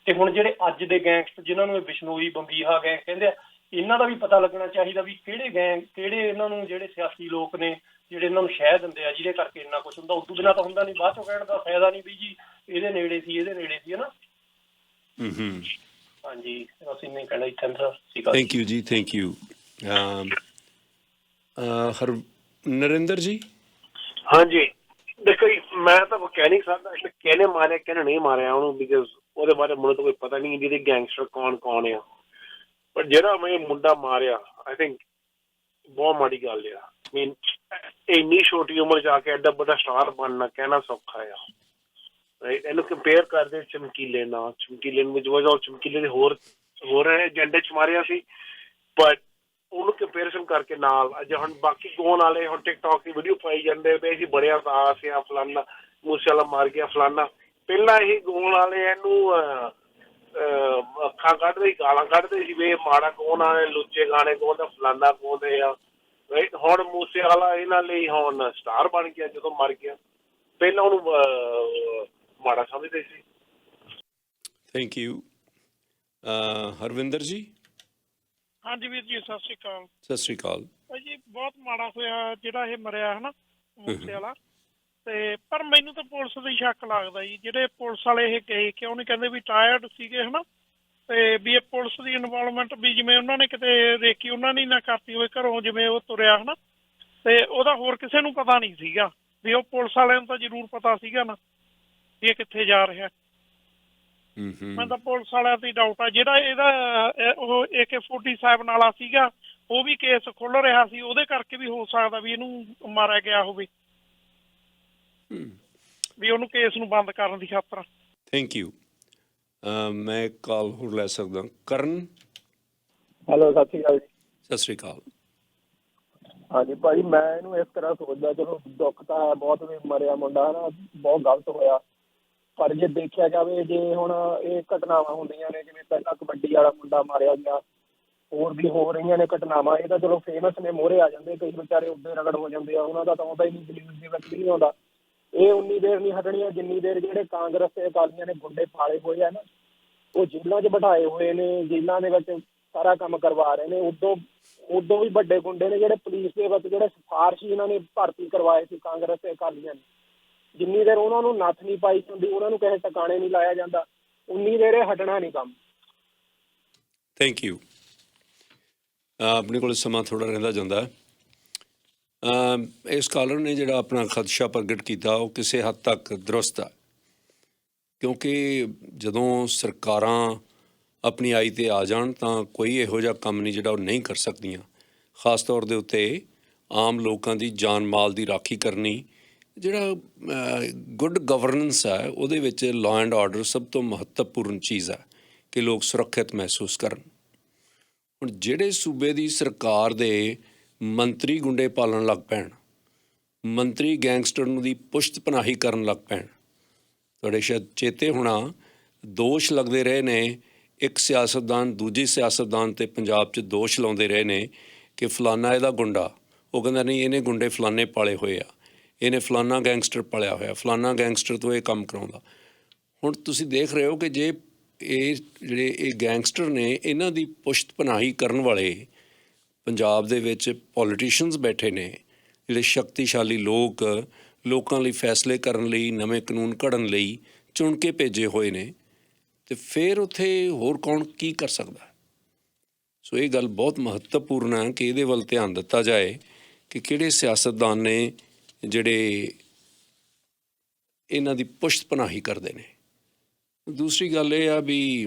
ਤੇ ਹੁਣ ਜਿਹੜੇ ਅੱਜ ਦੇ ਗੈਂਗਸਟਰ ਜਿਨ੍ਹਾਂ ਨੂੰ ਇਹ ਬਿਸ਼ਨੋਈ ਬੰਬੀਹਾ ਗੈਂਗ ਕਹਿੰਦੇ ਆ, ਇਹਨਾਂ ਦਾ ਵੀ ਪਤਾ ਲੱਗਣਾ ਚਾਹੀਦਾ ਵੀ ਕਿਹੜੇ ਗੈਂਗ, ਕਿਹੜੇ ਇਹਨਾਂ ਨੂੰ ਜਿਹੜੇ ਸਿਆਸੀ ਲੋਕ ਨੇ ਜਿਹੜੇ ਇਹਨਾਂ ਨੂੰ ਸ਼ਹਿ ਦਿੰਦੇ ਆ ਜਿਹਦੇ ਕਰਕੇ ਇੰਨਾ ਕੁਛ ਹੁੰਦਾ। ਉਦੋਂ ਬਿਨਾਂ ਤਾਂ ਹੁੰਦਾ ਨਹੀਂ, ਬਾਅਦ ਚੋਂ ਕਹਿਣ ਦਾ ਫਾਇਦਾ ਨਹੀਂ ਵੀ ਜੀ ਇਹਦੇ ਨੇੜੇ ਸੀ, ਇਹਦੇ ਨੇੜੇ ਸੀ ਹਨਾ। ਹਾਂਜੀ, ਅਸੀਂ ਨਹੀਂ ਕਹਿਣਾ ਇੱਥੇ ਸਰ। ਥੈਂਕ ਯੂ ਜੀ, ਥੈਂਕ ਯੂ। ਹਰ ਨਰਿੰਦਰ ਜੀ। ਹਾਂਜੀ, ਦੇਖੋ ਜੀ, ਮੈਂ ਤਾਂ ਕਹਿ ਨਹੀਂ ਸਕਦਾ ਕਿਹਨੇ ਮਾਰਿਆ ਕਿਹਨੇ ਨਹੀਂ ਮਾਰਿਆ ਉਹਨੂੰ, ਬਿਕਾਜ਼ ਉਹਦੇ ਬਾਰੇ ਮੈਨੂੰ ਤਾਂ ਕੋਈ ਪਤਾ ਨਹੀਂ ਜਿਹਦੇ ਗੈਂਗਸਟਰ ਕੌਣ ਆ। ਪਰ ਜਿਹੜਾ ਮੈਂ ਮੁੰਡਾ ਮਾਰਿਆ, ਆਈ ਥਿੰਕ ਬਹੁਤ ਮਾੜੀ ਗੱਲ ਆ। ਮੀਨ ਇੰਨੀ ਛੋਟੀ ਉਮਰ 'ਚ ਆ ਕੇ ਐਡਾ ਵੱਡਾ ਸਟਾਰ ਬਣਨਾ ਕਹਿਣਾ ਸੌਖਾ ਆ, ਰਾਈਟ। ਇਹਨੂੰ ਕੰਪੇਅਰ ਕਰਦੇ ਚਮਕੀਲੇ ਨਾਲ, ਚਮਕੀਲੇ ਨੂੰ ਵਜ੍ਹਾ ਚਮਕੀਲੇ ਦੇ ਹੋਰ ਏਜੰਡੇ 'ਚ ਮਾਰਿਆ ਸੀ, ਬਟ ਉਹਨੂੰ ਕੰਪੈਰੀਜ਼ਨ ਕਰਕੇ ਨਾਲ ਅੱਜ ਹੁਣ ਬਾਕੀ ਗਾਉਣ ਵਾਲੇ ਹੁਣ ਟਿਕਟੌਕ ਦੀ ਵੀਡੀਓ ਪਾਈ ਜਾਂਦੇ ਪਏ ਸੀ, ਬੜਿਆ ਦਾਸ ਆ ਫਲਾਨਾ, ਮੂਸੇ ਵਾਲਾ ਮਾਰ ਗਿਆ ਫਲਾਨਾ। ਪਹਿਲਾਂ ਇਹ ਗਾਉਣ ਵਾਲੇ ਇਹਨੂੰ ਅੱਖਾਂ ਕੱਢਦੇ ਸੀ, ਗਾਲਾਂ ਕੱਢਦੇ ਸੀ ਵੀ ਇਹ ਮਾੜਾ ਗਾਉਣ ਵਾਲੇ, ਲੁੱਚੇ ਗਾਣੇ ਗਾਉਂਦਾ, ਫਲਾਨਾ ਗਾਉਂਦੇ ਆ, ਰਾਈਟ। ਹੁਣ ਮੂਸੇ ਵਾਲਾ ਇਹਨਾਂ ਲਈ ਹੁਣ ਸਟਾਰ ਬਣ ਗਿਆ ਜਦੋਂ ਮਰ ਗਿਆ, ਪਹਿਲਾਂ ਉਹਨੂੰ ਮਾੜਾ ਸਮਝਦੇ ਸੀ। Thank you. ਹਰਵਿੰਦਰ ਜੀ। ਹਾਂਜੀ ਵੀਰ ਜੀ, ਸਤਿ ਸ਼੍ਰੀ ਅਕਾਲ। ਸਤਿ ਸ਼੍ਰੀ ਅਕਾਲ ਭਾਈ ਜੀ। ਬਹੁਤ ਮਾੜਾ ਹੋਇਆ ਜਿਹੜਾ ਇਹ ਮਰਿਆ ਹੈ ਨਾ ਮੂਸੇ ਵਾਲਾ, ਤੇ ਪਰ ਮੈਨੂੰ ਤਾਂ ਪੁਲਿਸ ਦੀ ਸ਼ੱਕ ਲੱਗਦਾ ਜੀ। ਜਿਹੜੇ ਪੁਲਿਸ ਵਾਲੇ ਇਹ ਗਏ ਕਿਉਂ ਨਹੀਂ ਕਹਿੰਦੇ ਵੀ ਟਾਇਰਡ ਸੀਗੇ ਹਨਾ, ਤੇ ਵੀ ਇਹ ਪੁਲਿਸ ਦੀ ਇਨਵੋਲਵਮੈਂਟ ਵੀ ਜਿਵੇਂ ਉਹਨਾਂ ਨੇ ਕਿਤੇ ਰੇਕੀ ਉਹਨਾਂ ਨੇ ਨਾ ਕਰਤੀ ਹੋਵੇ ਘਰੋਂ, ਜਿਵੇਂ ਉਹ ਤੁਰਿਆ ਹਨਾ, ਤੇ ਉਹਦਾ ਹੋਰ ਕਿਸੇ ਨੂੰ ਪਤਾ ਨਹੀਂ ਸੀਗਾ ਵੀ ਉਹ ਪੁਲਿਸ ਵਾਲਿਆਂ ਨੂੰ ਤਾਂ ਜ਼ਰੂਰ ਪਤਾ ਸੀਗਾ ਨਾ ਵੀ ਇਹ ਕਿੱਥੇ ਜਾ ਰਿਹਾ। ਮੈਂ ਤਾਂ ਪੁਲਿਸ ਵਾਲਿਆਂ ਤੇ ਡਾਊਟ ਆ। ਜਿਹੜਾ ਇਹਦਾ ਉਹ AK-47 ਵਾਲਾ ਸੀਗਾ, ਉਹ ਵੀ ਕੇਸ ਖੁੱਲ ਰਿਹਾ ਸੀ, ਉਹਦੇ ਕਰਕੇ ਵੀ ਹੋ ਸਕਦਾ ਵੀ ਇਹਨੂੰ ਮਾਰਿਆ ਗਿਆ ਹੋਵੇ, ਵੀ ਉਹਨੂੰ ਕੇਸ ਨੂੰ ਬੰਦ ਕਰਨ ਦੀ ਖਾਤਰ। Thank you. ਮੈਂ ਕਾਲ ਹੋਰ ਲੈ ਸਕਦਾ। ਕਰਨ। ਹੈਲੋ, ਸਤਿ ਸ਼੍ਰੀ ਅਕਾਲ ਜੀ। ਸਤਿ ਸ਼੍ਰੀ ਅਕਾਲ। ਹਾਂਜੀ ਭਾਈ, ਮੈਂ ਇਹਨੂੰ ਇਸ ਤਰ੍ਹਾਂ ਸੋਚਦਾ, ਚਲੋ ਦੁੱਖ ਤਾਂ ਹੈ ਬਹੁਤ ਵੀ ਮਰਿਆ ਮੁੰਡਾ ਨਾ, ਬਹੁਤ ਗਲਤ ਹੋਇਆ, ਪਰ ਜੇ ਦੇਖਿਆ ਜਾਵੇ ਜੇ ਹੁਣ ਇਹ ਘਟਨਾਵਾਂ ਹੁੰਦੀਆਂ ਨੇ, ਜਿਵੇਂ ਪਹਿਲਾਂ ਕਬੱਡੀ ਵਾਲਾ ਮੁੰਡਾ ਮਾਰਿਆ ਗਿਆ, ਹੋਰ ਵੀ ਹੋ ਰਹੀਆਂ ਨੇ ਘਟਨਾਵਾਂ, ਇਹ ਤਾਂ ਚਲੋ ਫੇਮਸ ਨੇ, ਮੋਹਰੇ ਆ ਜਾਂਦੇ, ਕਈ ਵਿਚਾਰੇ ਉੱਡੇ ਰਗੜ ਹੋ ਜਾਂਦੇ ਆ, ਉਹਨਾਂ ਦਾ ਤਾਂ ਆਉਂਦਾ ਹੀ ਨਹੀਂ, ਨਿਊਜ਼ ਦੇ ਵਿੱਚ ਵੀ ਨਹੀਂ ਆਉਂਦਾ। ਇਹ ਉਨੀ ਦੇਰ ਨਹੀਂ ਹਟਣੀਆਂ ਜਿੰਨੀ ਦੇਰ ਜਿਹੜੇ ਕਾਂਗਰਸ ਤੇ ਅਕਾਲੀਆਂ ਨੇ ਗੁੰਡੇ ਪਾਲੇ ਹੋਏ ਆ ਨਾ, ਉਹ ਜੇਲ੍ਹਾਂ 'ਚ ਬਿਠਾਏ ਹੋਏ ਨੇ, ਜੇਲ੍ਹਾਂ ਦੇ ਵਿੱਚ ਸਾਰਾ ਕੰਮ ਕਰਵਾ ਰਹੇ ਨੇ। ਉਦੋਂ ਵੀ ਵੱਡੇ ਗੁੰਡੇ ਨੇ ਜਿਹੜੇ ਪੁਲਿਸ ਦੇ ਵਿੱਚ ਜਿਹੜੇ ਸਿਫਾਰਸ਼ੀ ਇਹਨਾਂ ਨੇ ਭਰਤੀ ਕਰਵਾਏ ਸੀ ਕਾਂਗਰਸ ਤੇ ਅਕਾਲੀਆਂ ਨੇ, ਜਿੰਨੀ ਦੇਰ ਉਹਨਾਂ ਨੂੰ ਨੱਥ ਨਹੀਂ ਪਾਈ ਹੁੰਦੀ, ਉਹਨਾਂ ਨੂੰ ਕਿਸੇ ਟਿਕਾਣੇ ਨਹੀਂ ਲਾਇਆ ਜਾਂਦਾ, ਉਨੀ ਦੇਰ ਇਹ ਹਟਣਾ ਨਹੀਂ ਕੰਮ। Thank you. ਆਪਣੇ ਕੋਲ ਸਮਾਂ ਥੋੜ੍ਹਾ ਰਹਿੰਦਾ ਜਾਂਦਾ। ਇਸ ਕਾਲਰ ਨੇ ਜਿਹੜਾ ਆਪਣਾ ਖਦਸ਼ਾ ਪ੍ਰਗਟ ਕੀਤਾ ਉਹ ਕਿਸੇ ਹੱਦ ਤੱਕ ਦਰੁਸਤ ਹੈ, ਕਿਉਂਕਿ ਜਦੋਂ ਸਰਕਾਰਾਂ ਆਪਣੀ ਆਈ 'ਤੇ ਆ ਜਾਣ ਤਾਂ ਕੋਈ ਇਹੋ ਜਿਹਾ ਕੰਮ ਨਹੀਂ ਜਿਹੜਾ ਉਹ ਨਹੀਂ ਕਰ ਸਕਦੀਆਂ। ਖ਼ਾਸ ਤੌਰ ਦੇ ਉੱਤੇ ਆਮ ਲੋਕਾਂ ਦੀ ਜਾਨ ਮਾਲ ਦੀ ਰਾਖੀ ਕਰਨੀ, ਜਿਹੜਾ ਗੁੱਡ ਗਵਰਨੈਂਸ ਹੈ ਉਹਦੇ ਵਿੱਚ ਲਾਅ ਐਂਡ ਆਰਡਰ ਸਭ ਤੋਂ ਮਹੱਤਵਪੂਰਨ ਚੀਜ਼ ਹੈ ਕਿ ਲੋਕ ਸੁਰੱਖਿਅਤ ਮਹਿਸੂਸ ਕਰਨ। ਹੁਣ ਜਿਹੜੇ ਸੂਬੇ ਦੀ ਸਰਕਾਰ ਦੇ ਮੰਤਰੀ ਗੁੰਡੇ ਪਾਲਣ ਲੱਗ ਪੈਣ, ਮੰਤਰੀ ਗੈਂਗਸਟਰ ਨੂੰ ਦੀ ਪੁਸ਼ਤ ਪਨਾਹੀ ਕਰਨ ਲੱਗ ਪੈਣ, ਤੁਹਾਡੇ ਸ਼ਾਇਦ ਚੇਤੇ ਹੋਣਾ ਦੋਸ਼ ਲੱਗਦੇ ਰਹੇ ਨੇ, ਇੱਕ ਸਿਆਸਤਦਾਨ ਦੂਜੀ ਸਿਆਸਤਦਾਨ 'ਤੇ ਪੰਜਾਬ 'ਚ ਦੋਸ਼ ਲਾਉਂਦੇ ਰਹੇ ਨੇ ਕਿ ਫਲਾਨਾ ਇਹਦਾ ਗੁੰਡਾ, ਉਹ ਕਹਿੰਦਾ ਨਹੀਂ ਇਹਨੇ ਗੁੰਡੇ ਫਲਾਨੇ ਪਾਲੇ ਹੋਏ ਆ, ਇਹਨੇ ਫਲਾਨਾ ਗੈਂਗਸਟਰ ਪਾਲਿਆ ਹੋਇਆ, ਫਲਾਨਾ ਗੈਂਗਸਟਰ ਤੋਂ ਇਹ ਕੰਮ ਕਰਾਉਂਦਾ। ਹੁਣ ਤੁਸੀਂ ਦੇਖ ਰਹੇ ਹੋ ਕਿ ਜੇ ਇਹ ਜਿਹੜੇ ਇਹ ਗੈਂਗਸਟਰ ਨੇ, ਇਹਨਾਂ ਦੀ ਪੁਸ਼ਤ ਪਨਾਹੀ ਕਰਨ ਵਾਲੇ ਪੰਜਾਬ ਦੇ ਵਿੱਚ ਪੋਲੀਟੀਸ਼ੀਅਨਸ ਬੈਠੇ ਨੇ, ਜਿਹੜੇ ਸ਼ਕਤੀਸ਼ਾਲੀ ਲੋਕਾਂ ਲਈ ਫੈਸਲੇ ਕਰਨ ਲਈ, ਨਵੇਂ ਕਾਨੂੰਨ ਘੜਨ ਲਈ ਚੁਣ ਕੇ ਭੇਜੇ ਹੋਏ ਨੇ, ਅਤੇ ਫਿਰ ਉੱਥੇ ਹੋਰ ਕੌਣ ਕੀ ਕਰ ਸਕਦਾ। ਸੋ ਇਹ ਗੱਲ ਬਹੁਤ ਮਹੱਤਵਪੂਰਨ ਹੈ ਕਿ ਇਹਦੇ ਵੱਲ ਧਿਆਨ ਦਿੱਤਾ ਜਾਏ ਕਿ ਕਿਹੜੇ ਸਿਆਸਤਦਾਨ ਨੇ ਜਿਹੜੇ ਇਹਨਾਂ ਦੀ ਪੁਸ਼ਤ ਪਨਾਹੀ ਕਰਦੇ ਨੇ। ਦੂਸਰੀ ਗੱਲ ਇਹ ਆ ਵੀ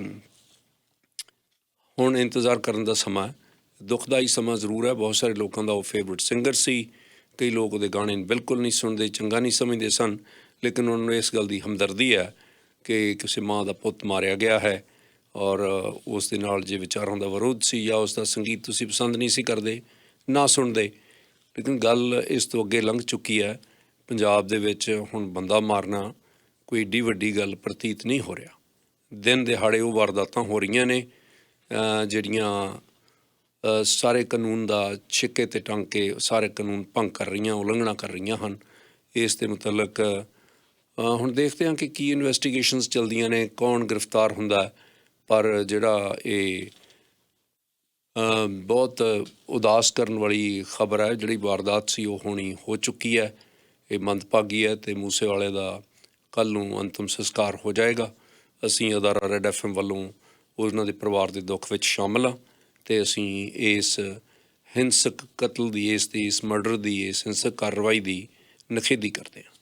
ਹੁਣ ਇੰਤਜ਼ਾਰ ਕਰਨ ਦਾ ਸਮਾਂ ਹੈ, ਦੁਖਦਾਈ ਸਮਾਂ ਜ਼ਰੂਰ ਹੈ। ਬਹੁਤ ਸਾਰੇ ਲੋਕਾਂ ਦਾ ਉਹ ਫੇਵਰਟ ਸਿੰਗਰ ਸੀ, ਕਈ ਲੋਕ ਉਹਦੇ ਗਾਣੇ ਬਿਲਕੁਲ ਨਹੀਂ ਸੁਣਦੇ, ਚੰਗਾ ਨਹੀਂ ਸਮਝਦੇ ਸਨ, ਲੇਕਿਨ ਉਹਨਾਂ ਨੂੰ ਇਸ ਗੱਲ ਦੀ ਹਮਦਰਦੀ ਹੈ ਕਿ ਕਿਸੇ ਮਾਂ ਦਾ ਪੁੱਤ ਮਾਰਿਆ ਗਿਆ ਹੈ ਔਰ ਉਸ ਦੇ ਨਾਲ ਜੇ ਵਿਚਾਰਾਂ ਦਾ ਵਿਰੋਧ ਸੀ ਜਾਂ ਉਸ ਦਾ ਸੰਗੀਤ ਤੁਸੀਂ ਪਸੰਦ ਨਹੀਂ ਸੀ ਕਰਦੇ, ਨਾ ਸੁਣਦੇ, ਲੇਕਿਨ ਗੱਲ ਇਸ ਤੋਂ ਅੱਗੇ ਲੰਘ ਚੁੱਕੀ ਹੈ। ਪੰਜਾਬ ਦੇ ਵਿੱਚ ਹੁਣ ਬੰਦਾ ਮਾਰਨਾ ਕੋਈ ਏਡੀ ਵੱਡੀ ਗੱਲ ਪ੍ਰਤੀਤ ਨਹੀਂ ਹੋ ਰਿਹਾ। ਦਿਨ ਦਿਹਾੜੇ ਉਹ ਵਾਰਦਾਤਾਂ ਹੋ ਰਹੀਆਂ ਨੇ ਜਿਹੜੀਆਂ ਸਾਰੇ ਕਾਨੂੰਨ ਦਾ ਛਿੱਕੇ 'ਤੇ ਟੰਗ ਕੇ ਸਾਰੇ ਕਾਨੂੰਨ ਭੰਗ ਕਰ ਰਹੀਆਂ, ਉਲੰਘਣਾ ਕਰ ਰਹੀਆਂ ਹਨ। ਇਸ ਦੇ ਮੁਤਲਕ ਹੁਣ ਦੇਖਦੇ ਹਾਂ ਕਿ ਕੀ ਇਨਵੈਸਟੀਗੇਸ਼ਨਸ ਚੱਲਦੀਆਂ ਨੇ, ਕੌਣ ਗ੍ਰਿਫਤਾਰ ਹੁੰਦਾ। ਪਰ ਜਿਹੜਾ ਇਹ ਬਹੁਤ ਉਦਾਸ ਕਰਨ ਵਾਲੀ ਖਬਰ ਹੈ, ਜਿਹੜੀ ਵਾਰਦਾਤ ਸੀ ਉਹ ਹੋ ਚੁੱਕੀ ਹੈ, ਇਹ ਮੰਦਭਾਗੀ ਹੈ ਅਤੇ ਮੂਸੇਵਾਲੇ ਦਾ ਕੱਲ੍ਹ ਨੂੰ ਅੰਤਿਮ ਸੰਸਕਾਰ ਹੋ ਜਾਏਗਾ। ਅਸੀਂ ਅਦਾਰਾ ਰੈੱਡ FM ਵੱਲੋਂ ਉਹਨਾਂ ਦੇ ਪਰਿਵਾਰ ਦੇ ਦੁੱਖ ਵਿੱਚ ਸ਼ਾਮਲ ਹਾਂ ਅਤੇ ਅਸੀਂ ਇਸ ਹਿੰਸਕ ਕਤਲ ਦੀ, ਇਸ ਮਰਡਰ ਦੀ, ਇਸ ਹਿੰਸਕ ਕਾਰਵਾਈ ਦੀ ਨਿਖੇਧੀ ਕਰਦੇ ਹਾਂ।